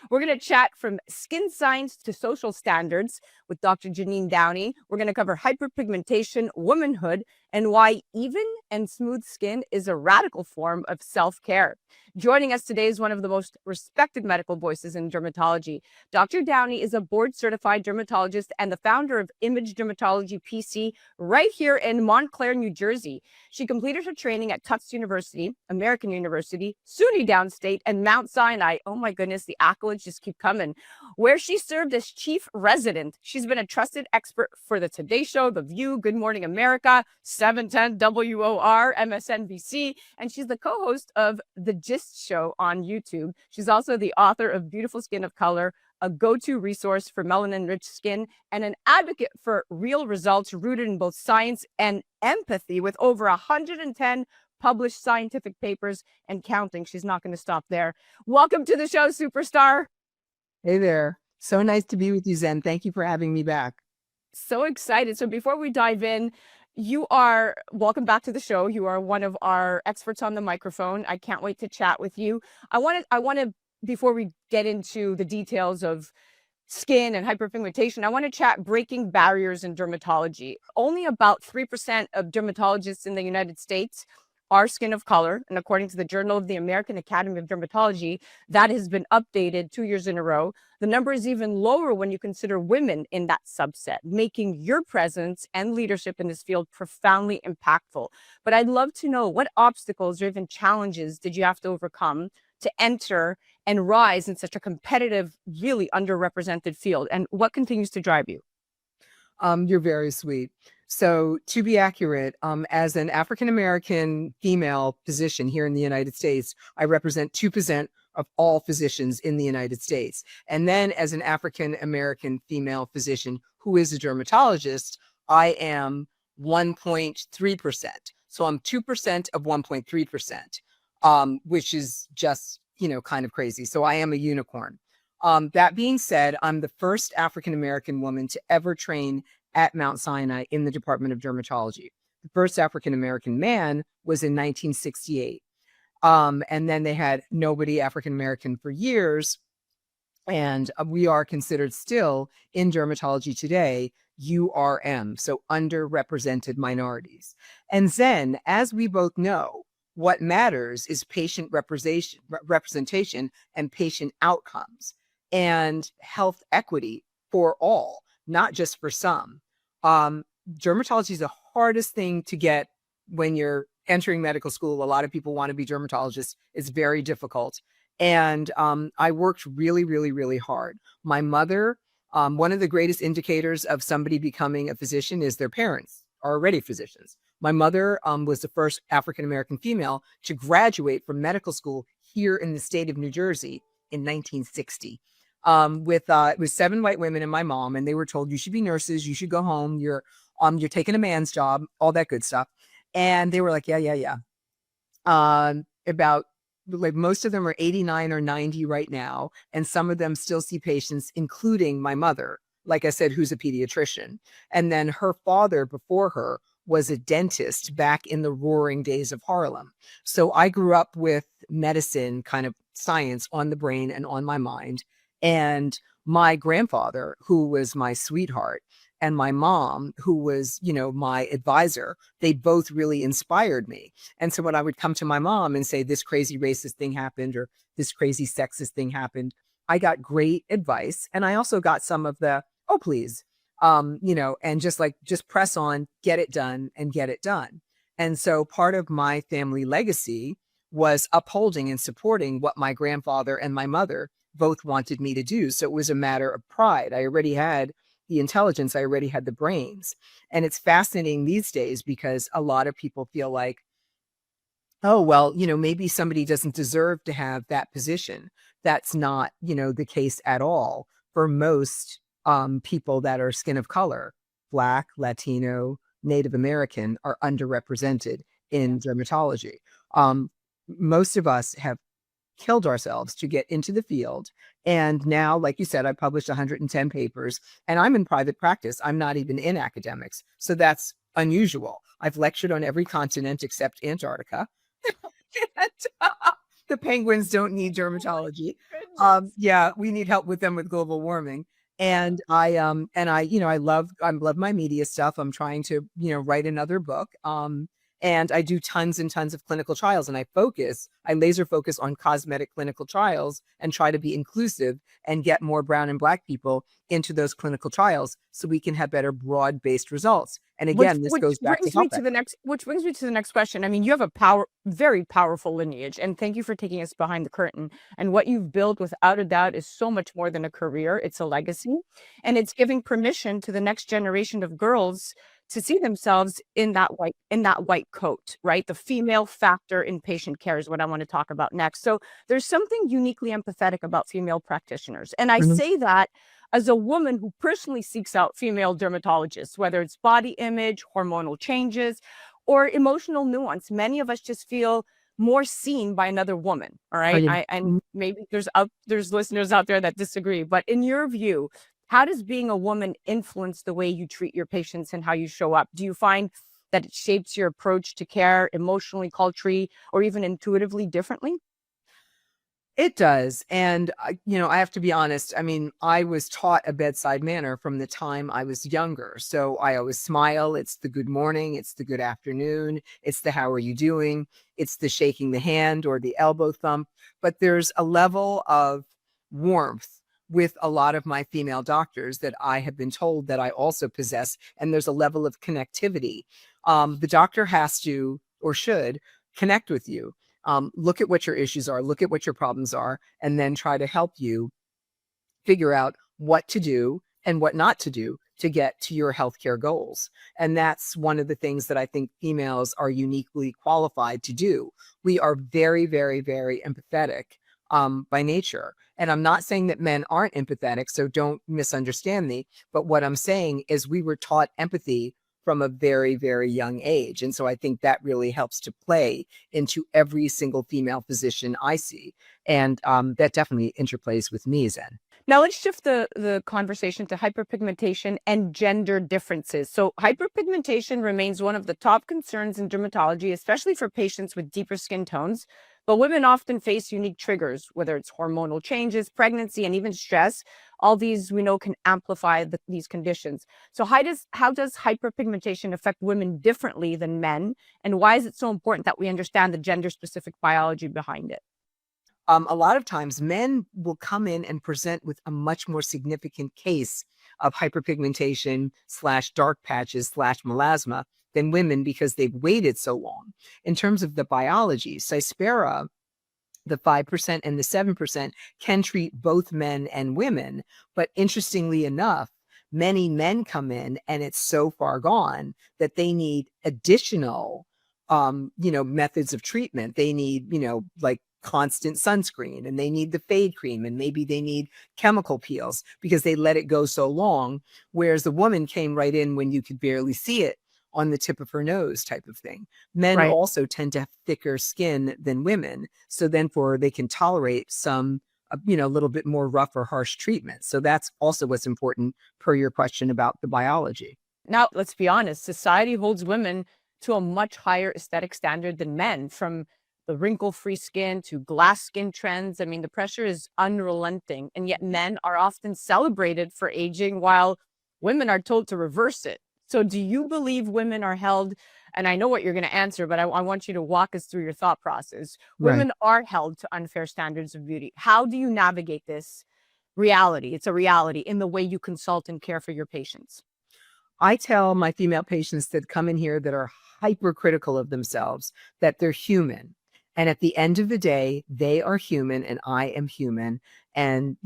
We're going to chat from skin science to social standards with Dr. Jeanine Downie. We're going to cover hyperpigmentation, womanhood, and why even and smooth skin is a radical form of self-care. Joining us today is one of the most respected medical voices in dermatology. Dr. Downie is a board-certified dermatologist and the founder of Dermatology P.C. right here in Montclair, New Jersey. She completed her training at Tufts University, American University, SUNY Downstate, and Mount Sinai. Oh my goodness, the accolades just keep coming. Where she served as chief resident. She's been a trusted expert for The Today Show, The View, Good Morning America, 710 WOR, MSNBC, and she's the co-host of The Gist Show on YouTube. She's also the author of Beautiful Skin of Color, a go-to resource for melanin-rich skin, and an advocate for real results rooted in both science and empathy with over 110 published scientific papers and counting. She's not going to stop there. Welcome to the show, superstar. Hey there. So nice to be with you, Zen. Thank you for having me back. So excited. So before we dive in, you are welcome back to the show. You are one of our experts on the microphone. I can't wait to chat with you. I want to before we get into the details of skin and hyperpigmentation, I want to chat breaking barriers in dermatology. Only about 3% of dermatologists in the United States are skin of color. And according to the Journal of the American Academy of Dermatology, that has been updated 2 years in a row. The number is even lower when you consider women in that subset, making your presence and leadership in this field profoundly impactful. But I'd love to know, what obstacles or even challenges did you have to overcome to enter and rise in such a competitive, really underrepresented field? And what continues to drive you? You're very sweet. So to be accurate, as an African-American female physician here in the United States, I represent 2% of all physicians in the United States. And then as an African-American female physician who is a dermatologist, I am 1.3%. So I'm 2% of 1.3%, which is just, kind of crazy. So I am a unicorn. That being said, I'm the first African-American woman to ever train at Mount Sinai in the Department of Dermatology. The first African-American man was in 1968. And then they had nobody African-American for years. And we are considered still in dermatology today, URM, so underrepresented minorities. And then, as we both know, what matters is patient representation and patient outcomes and health equity for all, not just for some. Dermatology is the hardest thing to get when you're entering medical school. A lot of people want to be dermatologists. It's very difficult. And I worked really, really, really hard. My mother, one of the greatest indicators of somebody becoming a physician is their parents are already physicians. My mother was the first African-American female to graduate from medical school here in the state of New Jersey in 1960. It was 7 white women and my mom, and they were told, you should be nurses, you should go home, you're taking a man's job, all that good stuff. And they were like, yeah. About like most of them are 89 or 90 right now, and some of them still see patients, including my mother, like I said, who's a pediatrician. And then her father before her was a dentist back in the roaring days of Harlem. So I grew up with medicine, kind of science on the brain and on my mind. And my grandfather, who was my sweetheart, and my mom, who was, my advisor, they both really inspired me. And so when I would come to my mom and say, this crazy racist thing happened, or this crazy sexist thing happened, I got great advice. And I also got some of the, oh, please, and just press on, get it done and get it done. And so part of my family legacy was upholding and supporting what my grandfather and my mother both wanted me to do. So it was a matter of pride. I already had the intelligence. I already had the brains. And it's fascinating these days because a lot of people feel like, oh, well, maybe somebody doesn't deserve to have that position. That's not, the case at all for most people that are skin of color. Black, Latino, Native American are underrepresented in dermatology. Most of us have killed ourselves to get into the field. And now, like you said, I published 110 papers and I'm in private practice. I'm not even in academics. So that's unusual. I've lectured on every continent except Antarctica. And, the penguins don't need dermatology. Yeah, we need help with them with global warming. And I love my media stuff. I'm trying to, write another book. And I do tons and tons of clinical trials, and I laser focus on cosmetic clinical trials and try to be inclusive and get more brown and black people into those clinical trials so we can have better broad-based results. And again, this goes back to health equity. Which brings me to the next question. I mean, you have a very powerful lineage, and thank you for taking us behind the curtain. And what you've built, without a doubt, is so much more than a career. It's a legacy, and it's giving permission to the next generation of girls to see themselves in that white coat, right? The female factor in patient care is what I want to talk about next. So there's something uniquely empathetic about female practitioners, and I say that as a woman who personally seeks out female dermatologists, whether it's body image, hormonal changes, or emotional nuance. Many of us just feel more seen by another woman. All right. Yeah. And maybe there's listeners out there that disagree, but in your view, how does being a woman influence the way you treat your patients and how you show up? Do you find that it shapes your approach to care emotionally, culturally, or even intuitively differently? It does. And, I have to be honest. I mean, I was taught a bedside manner from the time I was younger. So I always smile. It's the good morning. It's the good afternoon. It's the how are you doing? It's the shaking the hand or the elbow thump. But there's a level of warmth with a lot of my female doctors that I have been told that I also possess. And there's a level of connectivity. The doctor has to or should connect with you. Look at what your issues are, look at what your problems are, and then try to help you figure out what to do and what not to do to get to your healthcare goals. And that's one of the things that I think females are uniquely qualified to do. We are very, very, very empathetic by nature. And I'm not saying that men aren't empathetic, so don't misunderstand me. But what I'm saying is we were taught empathy from a very, very young age. And so I think that really helps to play into every single female physician I see. And that definitely interplays with me, Zen. Now let's shift the conversation to hyperpigmentation and gender differences. So hyperpigmentation remains one of the top concerns in dermatology, especially for patients with deeper skin tones. But women often face unique triggers, whether it's hormonal changes, pregnancy, and even stress. All these we know can amplify these conditions. So how does hyperpigmentation affect women differently than men? And why is it so important that we understand the gender-specific biology behind it? A lot of times men will come in and present with a much more significant case of hyperpigmentation / dark patches / melasma than women because they've waited so long. In terms of the biology, Cyspera, the 5% and the 7% can treat both men and women. But interestingly enough, many men come in and it's so far gone that they need additional, methods of treatment. They need, like constant sunscreen, and they need the fade cream, and maybe they need chemical peels because they let it go so long. Whereas the woman came right in when you could barely see it on the tip of her nose type of thing. Men Right. also tend to have thicker skin than women. So then they can tolerate some, a little bit more rough or harsh treatment. So that's also what's important per your question about the biology. Now, let's be honest, society holds women to a much higher aesthetic standard than men, from the wrinkle-free skin to glass skin trends. I mean, the pressure is unrelenting, and yet men are often celebrated for aging while women are told to reverse it. So do you believe women are held, and I know what you're going to answer, but I want you to walk us through your thought process. Right. Women are held to unfair standards of beauty. How do you navigate this reality? It's a reality in the way you consult and care for your patients. I tell my female patients that come in here that are hypercritical of themselves that they're human. And at the end of the day, they are human and I am human. And,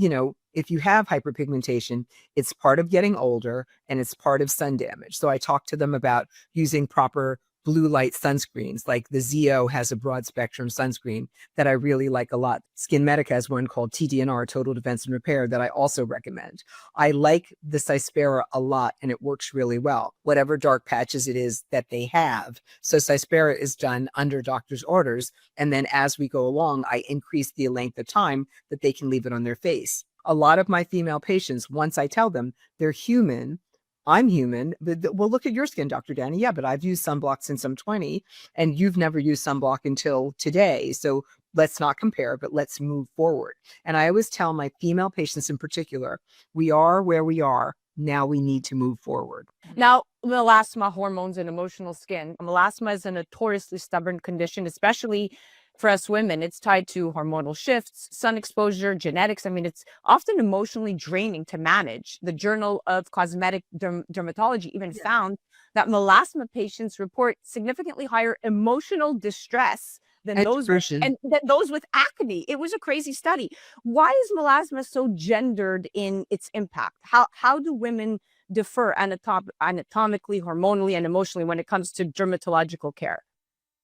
if you have hyperpigmentation, it's part of getting older and it's part of sun damage. So I talk to them about using proper blue light sunscreens. Like the ZO has a broad spectrum sunscreen that I really like a lot. Skin Medic has one called TDNR, Total Defense and Repair, that I also recommend. I like the Cyspera a lot and it works really well, whatever dark patches it is that they have. So Cyspera is done under doctor's orders. And then as we go along, I increase the length of time that they can leave it on their face. A lot of my female patients, once I tell them they're human, I'm human, but well, look at your skin, Dr. Downie. Yeah, but I've used sunblock since I'm 20 and you've never used sunblock until today. So let's not compare, but let's move forward. And I always tell my female patients in particular, we are where we are. Now we need to move forward. Now, melasma, hormones, and emotional skin. Melasma is a notoriously stubborn condition, especially for us women. It's tied to hormonal shifts, sun exposure, genetics. I mean, it's often emotionally draining to manage. The Journal of Cosmetic Dermatology even found that melasma patients report significantly higher emotional distress than And those depression. than those with acne. It was a crazy study. Why is melasma so gendered in its impact? How do women differ anatomically, hormonally, and emotionally when it comes to dermatological care?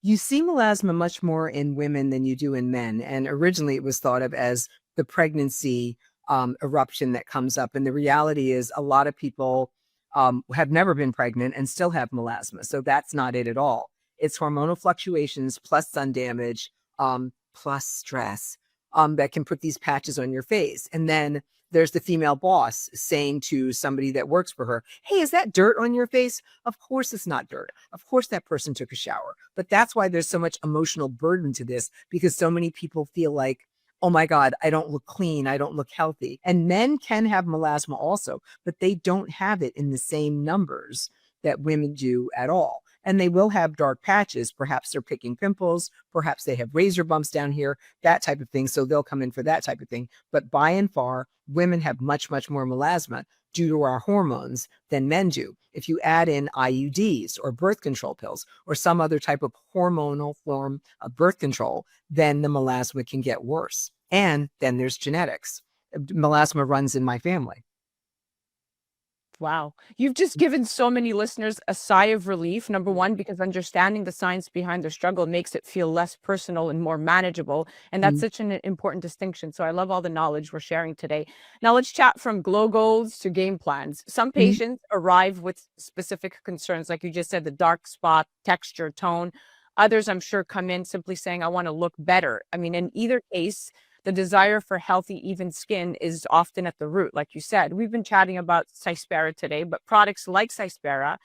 You see melasma much more in women than you do in men. And originally it was thought of as the pregnancy eruption that comes up. And the reality is a lot of people have never been pregnant and still have melasma. So that's not it at all. It's hormonal fluctuations plus sun damage plus stress that can put these patches on your face. And then there's the female boss saying to somebody that works for her, hey, is that dirt on your face? Of course it's not dirt. Of course that person took a shower. But that's why there's so much emotional burden to this, because so many people feel like, oh my God, I don't look clean. I don't look healthy. And men can have melasma also, but they don't have it in the same numbers that women do at all. And they will have dark patches. Perhaps they're picking pimples. Perhaps they have razor bumps down here, that type of thing. So they'll come in for that type of thing. But by and far, women have much, much more melasma due to our hormones than men do. If you add in IUDs or birth control pills or some other type of hormonal form of birth control, then the melasma can get worse. And then there's genetics. Melasma runs in my family. Wow. You've just given so many listeners a sigh of relief. Number one, because understanding the science behind their struggle makes it feel less personal and more manageable. And that's such an important distinction. So I love all the knowledge we're sharing today. Now let's chat from glow goals to game plans. Some patients arrive with specific concerns, like you just said, the dark spot, texture, tone. Others, I'm sure, come in simply saying, I want to look better. I mean, in either case, the desire for healthy, even skin is often at the root, like you said. We've been chatting about Cyspera today, but products like Cyspera,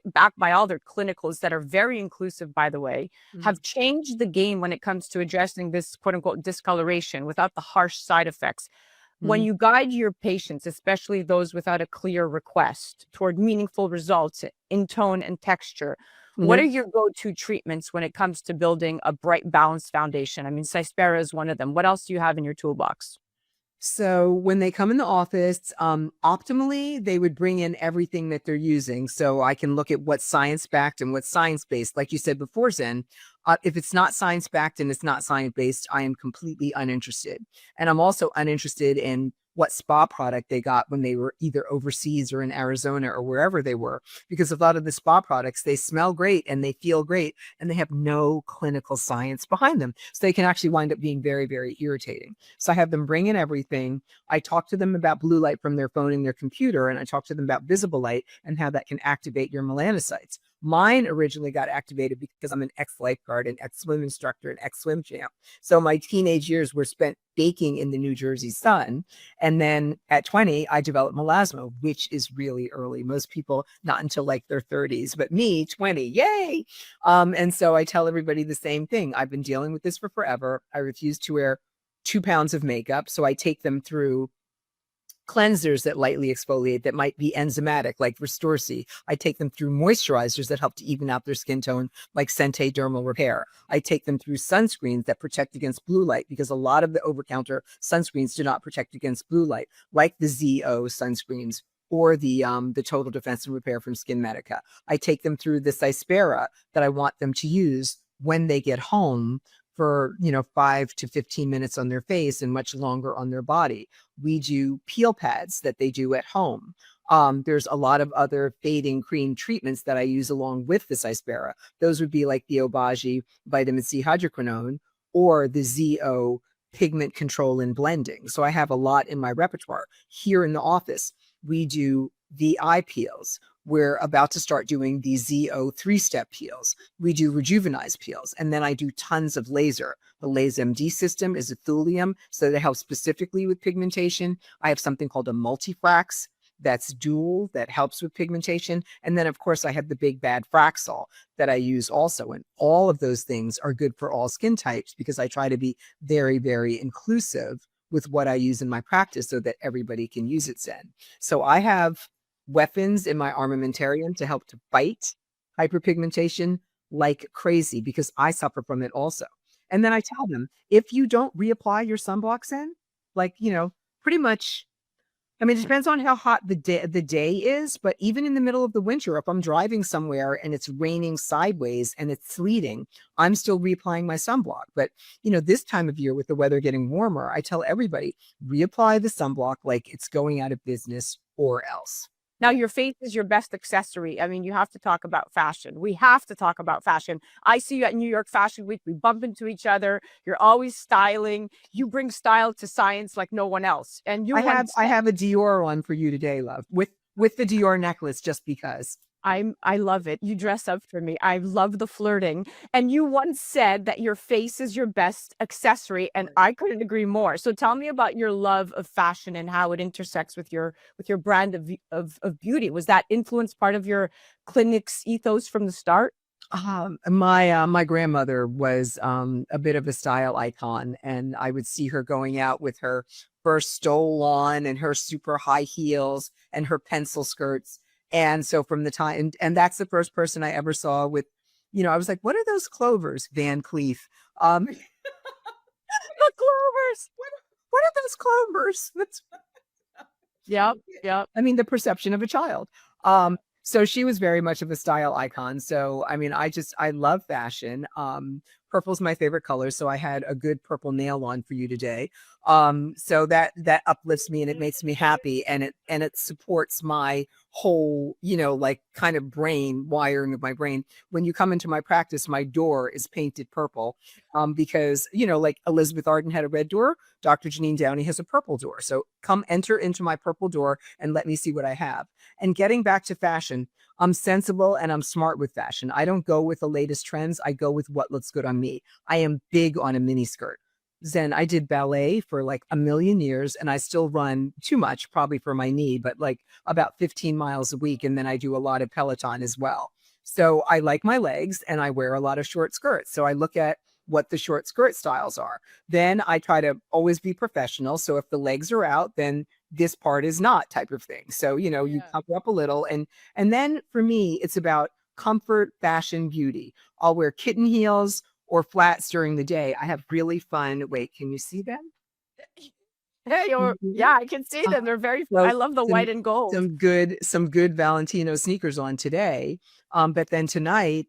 backed by all their clinicals that are very inclusive, by the way, have changed the game when it comes to addressing this quote unquote discoloration without the harsh side effects. When you guide your patients, especially those without a clear request, toward meaningful results in tone and texture, what are your go-to treatments when it comes to building a bright, balanced foundation? I mean, Cyspera is one of them. What else do you have in your toolbox? So when they come in the office, optimally, they would bring in everything that they're using. So I can look at what's science-backed and what's science-based. Like you said before, Zen, if it's not science-backed and it's not science-based, I am completely uninterested. And I'm also uninterested in what spa product they got when they were either overseas or in Arizona or wherever they were, because a lot of the spa products, they smell great and they feel great and they have no clinical science behind them. So they can actually wind up being very, very irritating. So I have them bring in everything. I talk to them about blue light from their phone and their computer, and I talk to them about visible light and how that can activate your melanocytes. Mine originally got activated because I'm an ex-lifeguard, an ex-swim instructor, an ex-swim champ. So my teenage years were spent baking in the New Jersey sun. And then at 20, I developed melasma, which is really early. Most people, not until like their 30s, but me, 20, yay. And so I tell everybody the same thing. I've been dealing with this for forever. I refuse to wear 2 pounds of makeup. So I take them through cleansers that lightly exfoliate that might be enzymatic, like Restore-C. I take them through moisturizers that help to even out their skin tone, like Sente Dermal Repair. I take them through sunscreens that protect against blue light, because a lot of the over-counter sunscreens do not protect against blue light, like the ZO sunscreens or the Total Defense and Repair from Skinmedica. I take them through the Cyspera that I want them to use when they get home for 5 to 15 minutes on their face and much longer on their body. We do peel pads that they do at home. There's a lot of other fading cream treatments that I use along with the Cyspera. Those would be like the Obagi vitamin C hydroquinone or the ZO pigment control and blending. So I have a lot in my repertoire. Here in the office, we do the eye peels. We're about to start doing the ZO 3-step peels. We do Rejuvenize peels. And then I do tons of laser. The Laser MD system is a thulium, so that helps specifically with pigmentation. I have something called a multifrax that's dual, that helps with pigmentation. And then, of course, I have the big bad Fraxel that I use also. And all of those things are good for all skin types because I try to be very, very inclusive with what I use in my practice so that everybody can use it, Zen. So I have weapons in my armamentarium to help to fight hyperpigmentation like crazy because I suffer from it also. And then I tell them, if you don't reapply your sunblock, Zen, like, pretty much, I mean, it depends on how hot the day is, but even in the middle of the winter, if I'm driving somewhere and it's raining sideways and it's sleeting, I'm still reapplying my sunblock. But, this time of year with the weather getting warmer, I tell everybody, reapply the sunblock like it's going out of business or else. Now, your face is your best accessory. I mean, you have to talk about fashion. We have to talk about fashion. I see you at New York Fashion Week. We bump into each other. You're always styling. You bring style to science like no one else. And I have a Dior on for you today, love, with the Dior necklace, just because. I love it. You dress up for me. I love the flirting. And you once said that your face is your best accessory, and I couldn't agree more. So tell me about your love of fashion and how it intersects with your brand of beauty. Was that influence part of your clinic's ethos from the start? My grandmother was a bit of a style icon, and I would see her going out with her first stole on and her super high heels and her pencil skirts. And so from the time, and that's the first person I ever saw with, I was like, what are those clovers, Van Cleef? The clovers. What are those clovers? Yep. I mean, the perception of a child. So she was very much of a style icon. So, I mean, I love fashion. Purple's my favorite color. So I had a good purple nail on for you today. So that uplifts me and it makes me happy, and it supports my whole, like kind of brain wiring of my brain. When you come into my practice, my door is painted purple, because, like Elizabeth Arden had a red door, Dr. Jeanine Downie has a purple door. So come enter into my purple door and let me see what I have. And getting back to fashion, I'm sensible and I'm smart with fashion. I don't go with the latest trends. I go with what looks good on me. I am big on a mini skirt. Zen, I did ballet for like a million years, and I still run too much, probably for my knee, but like about 15 miles a week. And then I do a lot of Peloton as well. So I like my legs and I wear a lot of short skirts. So I look at what the short skirt styles are. Then I try to always be professional. So if the legs are out, then this part is not, type of thing. So, you cover up a little. And then for me, it's about comfort, fashion, beauty. I'll wear kitten heels or flats during the day. I have really fun. Wait, can you see them? Hey, yeah, I can see them. They're very fun. I love the white and gold. Some good Valentino sneakers on today. But then tonight,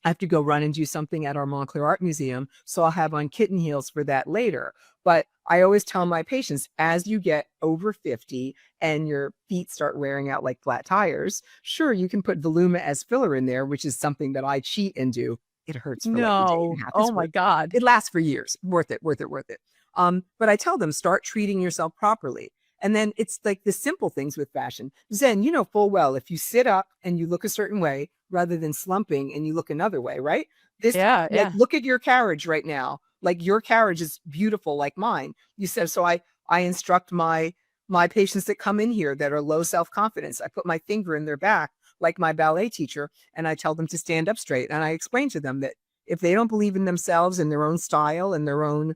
I have to go run and do something at our Montclair Art Museum. So I'll have on kitten heels for that later. But I always tell my patients, as you get over 50 and your feet start wearing out like flat tires, sure, you can put Voluma as filler in there, which is something that I cheat and do. It hurts for like a day and a half. Oh my God. It lasts for years. Worth it. But I tell them, start treating yourself properly. And then it's like the simple things with fashion. Zen, you know full well, if you sit up and you look a certain way rather than slumping and you look another way, right? Look at your carriage right now. Like your carriage is beautiful like mine. You said, so I instruct my patients that come in here that are low self-confidence. I put my finger in their back like my ballet teacher, and I tell them to stand up straight. And I explain to them that if they don't believe in themselves and their own style and their own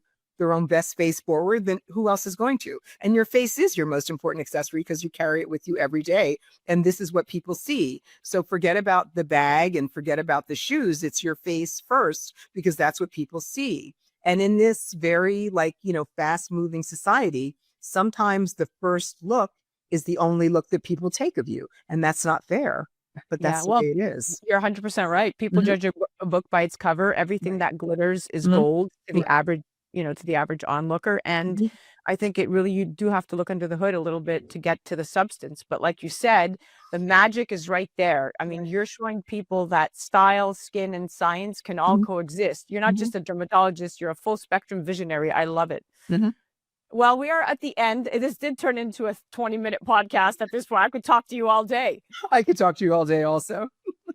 best face forward, then who else is going to? And your face is your most important accessory because you carry it with you every day. And this is what people see. So forget about the bag and forget about the shoes. It's your face first, because that's what people see. And in this very fast moving society, sometimes the first look is the only look that people take of you. And that's not fair. But that's the way it is. You're 100% right. People judge a book by its cover. Everything that glitters is gold to the average, to the average onlooker. And I think you do have to look under the hood a little bit to get to the substance. But like you said, the magic is right there. I mean, you're showing people that style, skin, and science can all coexist. You're not just a dermatologist, you're a full spectrum visionary. I love it. Well, we are at the end. This did turn into a 20-minute podcast at this point. I could talk to you all day. I could talk to you all day also.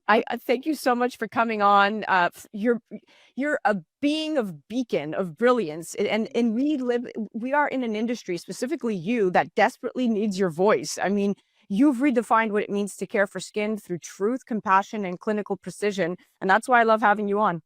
I thank you so much for coming on. You're a beacon of brilliance, and we are in an industry, specifically you, that desperately needs your voice. I mean, You've redefined what it means to care for skin through truth, compassion, and clinical precision. And that's why I love having you on.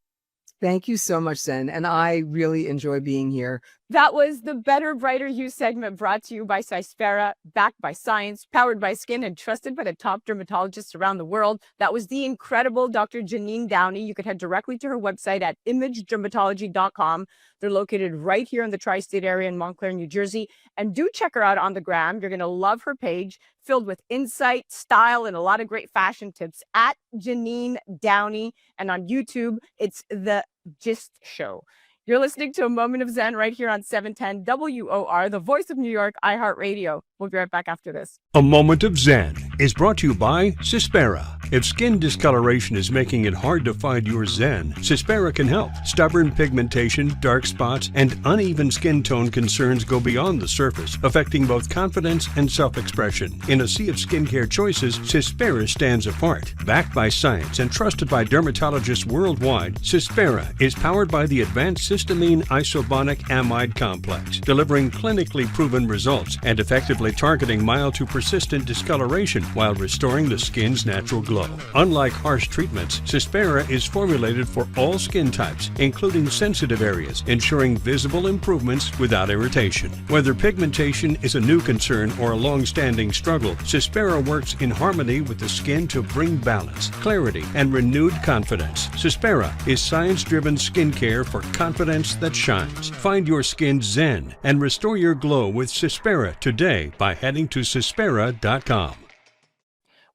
Thank you so much, Zen. And I really enjoy being here. That was the Better, Brighter You segment, brought to you by Cyspera, backed by science, powered by skin, and trusted by the top dermatologists around the world. That was the incredible Dr. Jeanine Downie. You could head directly to her website at imagedermatology.com. They're located right here in the tri-state area in Montclair, New Jersey. And do check her out on the gram. You're going to love her page, filled with insight, style, and a lot of great fashion tips, at Jeanine Downie. And on YouTube, it's The Gist Show. You're listening to A Moment of Zen right here on 710 WOR, the voice of New York, iHeartRadio. We'll be right back after this. A Moment of Zen is brought to you by Cyspera. If skin discoloration is making it hard to find your Zen, Cyspera can help. Stubborn pigmentation, dark spots, and uneven skin tone concerns go beyond the surface, affecting both confidence and self-expression. In a sea of skincare choices, Cyspera stands apart. Backed by science and trusted by dermatologists worldwide, Cyspera is powered by the advanced histamine isobonic amide complex, delivering clinically proven results and effectively targeting mild to persistent discoloration while restoring the skin's natural glow. Unlike harsh treatments, Cyspera is formulated for all skin types, including sensitive areas, ensuring visible improvements without irritation. Whether pigmentation is a new concern or a long-standing struggle, Cyspera works in harmony with the skin to bring balance, clarity, and renewed confidence. Cyspera is science-driven skincare for confidence that shines. Find your skin zen and restore your glow with Cyspera today by heading to Cyspera.com.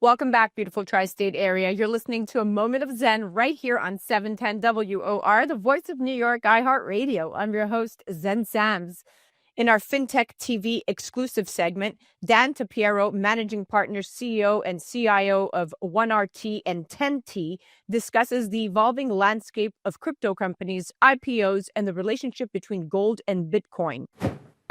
Welcome back, beautiful tri-state area. You're listening to A Moment of Zen right here on 710 WOR, the voice of New York, iHeartRadio. I'm your host, Zen Sams. In our Fintech TV exclusive segment, Dan Tapiero, managing partner, CEO, and CIO of 1RT and 10T, discusses the evolving landscape of crypto companies, IPOs, and the relationship between gold and Bitcoin.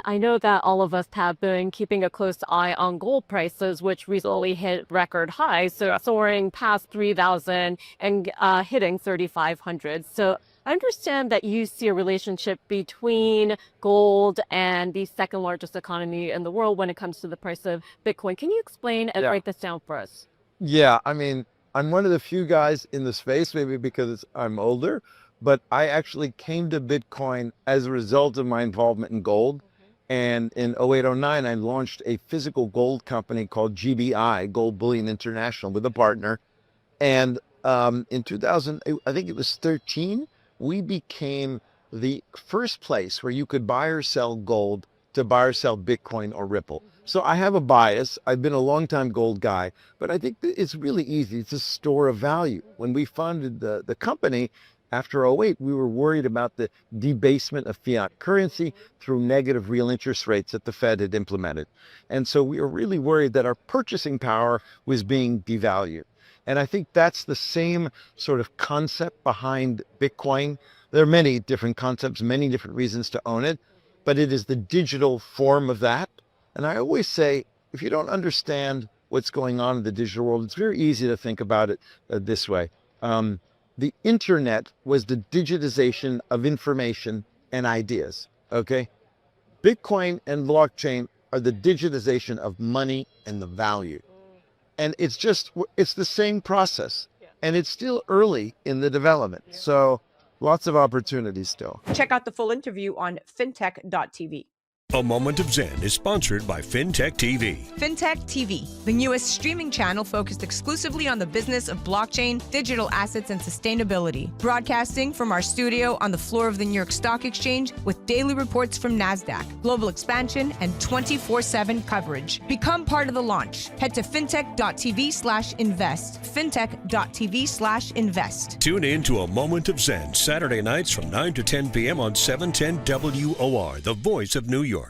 I know that all of us have been keeping a close eye on gold prices, which recently hit record highs, so soaring past 3,000 and hitting 3,500. So I understand that you see a relationship between gold and the second largest economy in the world when it comes to the price of Bitcoin. Can you explain and break this down for us? Yeah, I mean, I'm one of the few guys in the space, maybe because I'm older, but I actually came to Bitcoin as a result of my involvement in gold. And in 0809, I launched a physical gold company called GBI, Gold Bullion International, with a partner. And in 2000, I think it was 13, we became the first place where you could buy or sell gold to buy or sell Bitcoin or Ripple. So I have a bias. I've been a longtime gold guy, but I think that it's really easy. It's a store of value. When we founded the company, after 08, we were worried about the debasement of fiat currency through negative real interest rates that the Fed had implemented. And so we were really worried that our purchasing power was being devalued. And I think that's the same sort of concept behind Bitcoin. There are many different concepts, many different reasons to own it, but it is the digital form of that. And I always say, if you don't understand what's going on in the digital world, it's very easy to think about it this way. The internet was the digitization of information and ideas, okay? Bitcoin and blockchain are the digitization of money and the value. And it's the same process. And it's still early in the development. So lots of opportunities still. Check out the full interview on fintech.tv. A Moment of Zen is sponsored by Fintech TV. Fintech TV, the newest streaming channel focused exclusively on the business of blockchain, digital assets, and sustainability. Broadcasting from our studio on the floor of the New York Stock Exchange with daily reports from NASDAQ, global expansion, and 24/7 coverage. Become part of the launch. Head to fintech.tv/invest. Fintech.tv/invest. Tune in to A Moment of Zen Saturday nights from 9 to 10 p.m. on 710 WOR, the voice of New York.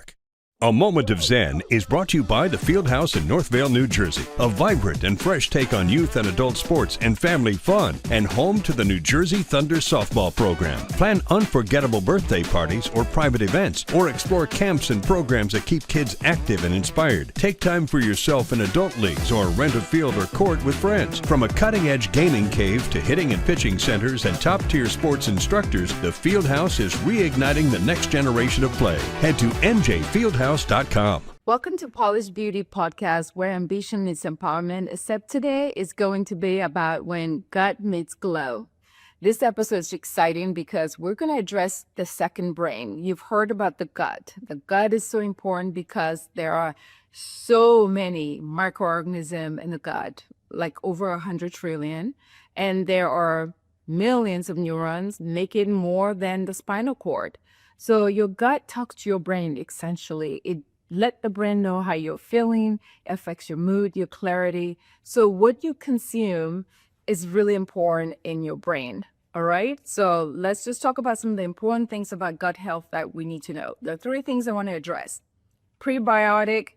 A Moment of Zen is brought to you by the Fieldhouse in Northvale, New Jersey, a vibrant and fresh take on youth and adult sports and family fun, and home to the New Jersey Thunder softball program. Plan unforgettable birthday parties or private events, or explore camps and programs that keep kids active and inspired. Take time for yourself in adult leagues or rent a field or court with friends. From a cutting-edge gaming cave to hitting and pitching centers and top-tier sports instructors, the Fieldhouse is reigniting the next generation of play. Head to NJFieldhouse.com powerhouse.com. Welcome to Polished Beauty Podcast, where ambition meets empowerment, except today is going to be about when gut meets glow. This episode is exciting because we're going to address the second brain. You've heard about the gut. The gut is so important because there are so many microorganisms in the gut, like over 100 trillion, and there are millions of neurons, making more than the spinal cord. So your gut talks to your brain, essentially. It let the brain know how you're feeling, affects your mood, your clarity. So what you consume is really important in your brain. All right. So let's just talk about some of the important things about gut health that we need to know. There are three things I want to address: prebiotic,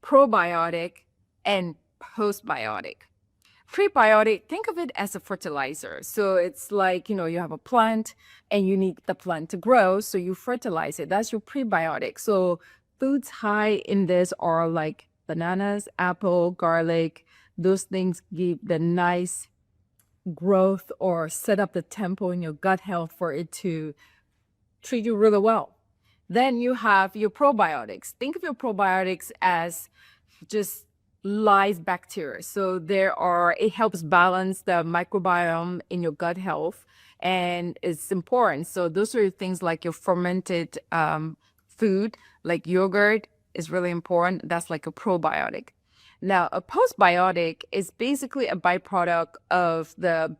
probiotic, and postbiotic. Prebiotic, think of it as a fertilizer. So it's like, you have a plant and you need the plant to grow, so you fertilize it. That's your prebiotic. So foods high in this are like bananas, apple, garlic. Those things give the nice growth or set up the tempo in your gut health for it to treat you really well. Then you have your probiotics. Think of your probiotics as just live bacteria. So it helps balance the microbiome in your gut health, and it's important. So those are things like your fermented food, like yogurt is really important. That's like a probiotic. Now, a postbiotic is basically a byproduct of the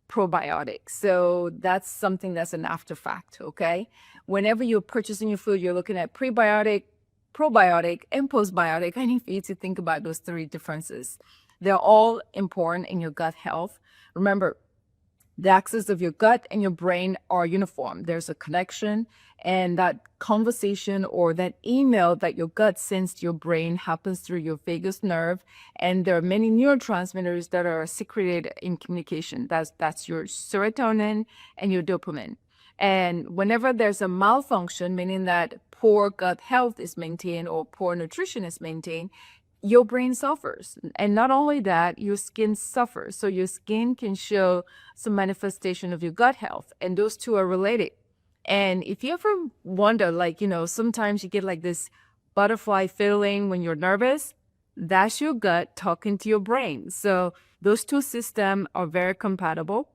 probiotic. So that's something that's an after fact, okay? Whenever you're purchasing your food, you're looking at prebiotic, probiotic, and postbiotic. I need for you to think about those three differences. They're all important in your gut health. Remember, the axis of your gut and your brain are uniform. There's a connection, and that conversation or that email that your gut sends to your brain happens through your vagus nerve. And there are many neurotransmitters that are secreted in communication. That's your serotonin and your dopamine. And whenever there's a malfunction, meaning that poor gut health is maintained or poor nutrition is maintained, your brain suffers. And not only that, your skin suffers. So your skin can show some manifestation of your gut health, and those two are related. And if you ever wonder, sometimes you get like this butterfly feeling when you're nervous, that's your gut talking to your brain. So those two systems are very compatible.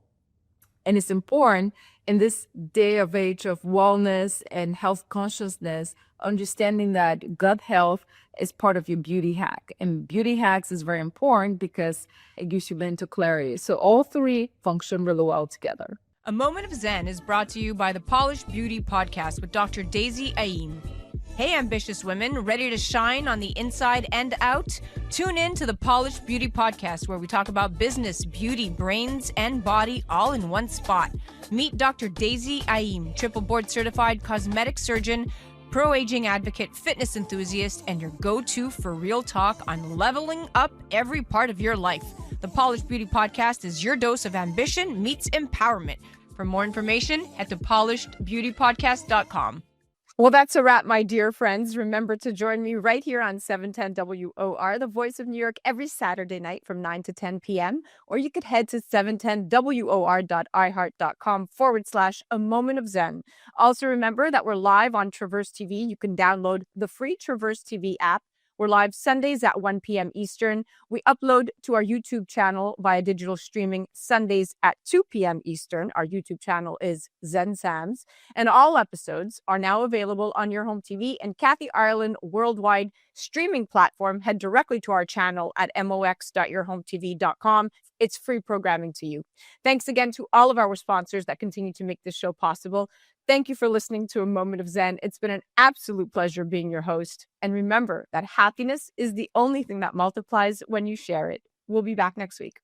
And it's important in this day of age of wellness and health consciousness, understanding that gut health is part of your beauty hack. And beauty hacks is very important because it gives you mental clarity. So all three function really well together. A Moment of Zen is brought to you by the Polished Beauty Podcast with Dr. Daisy Aim. Hey, ambitious women, ready to shine on the inside and out? Tune in to the Polished Beauty Podcast, where we talk about business, beauty, brains, and body all in one spot. Meet Dr. Daisy Aim, triple board certified cosmetic surgeon, pro-aging advocate, fitness enthusiast, and your go-to for real talk on leveling up every part of your life. The Polished Beauty Podcast is your dose of ambition meets empowerment. For more information, head to polishedbeautypodcast.com. Well, that's a wrap, my dear friends. Remember to join me right here on 710 WOR, the voice of New York, every Saturday night from 9 to 10 p.m. Or you could head to 710WOR.iHeart.com/A Moment of Zen. Also, remember that we're live on Traverse TV. You can download the free Traverse TV app. We're live Sundays at 1 p.m. Eastern. We upload to our YouTube channel via digital streaming Sundays at 2 p.m. Eastern. Our YouTube channel is Zen Sams. And all episodes are now available on your home TV and Kathy Ireland worldwide streaming platform. Head directly to our channel at mox.yourhometv.com. It's free programming to you. Thanks again to all of our sponsors that continue to make this show possible. Thank you for listening to A Moment of Zen. It's been an absolute pleasure being your host. And remember that happiness is the only thing that multiplies when you share it. We'll be back next week.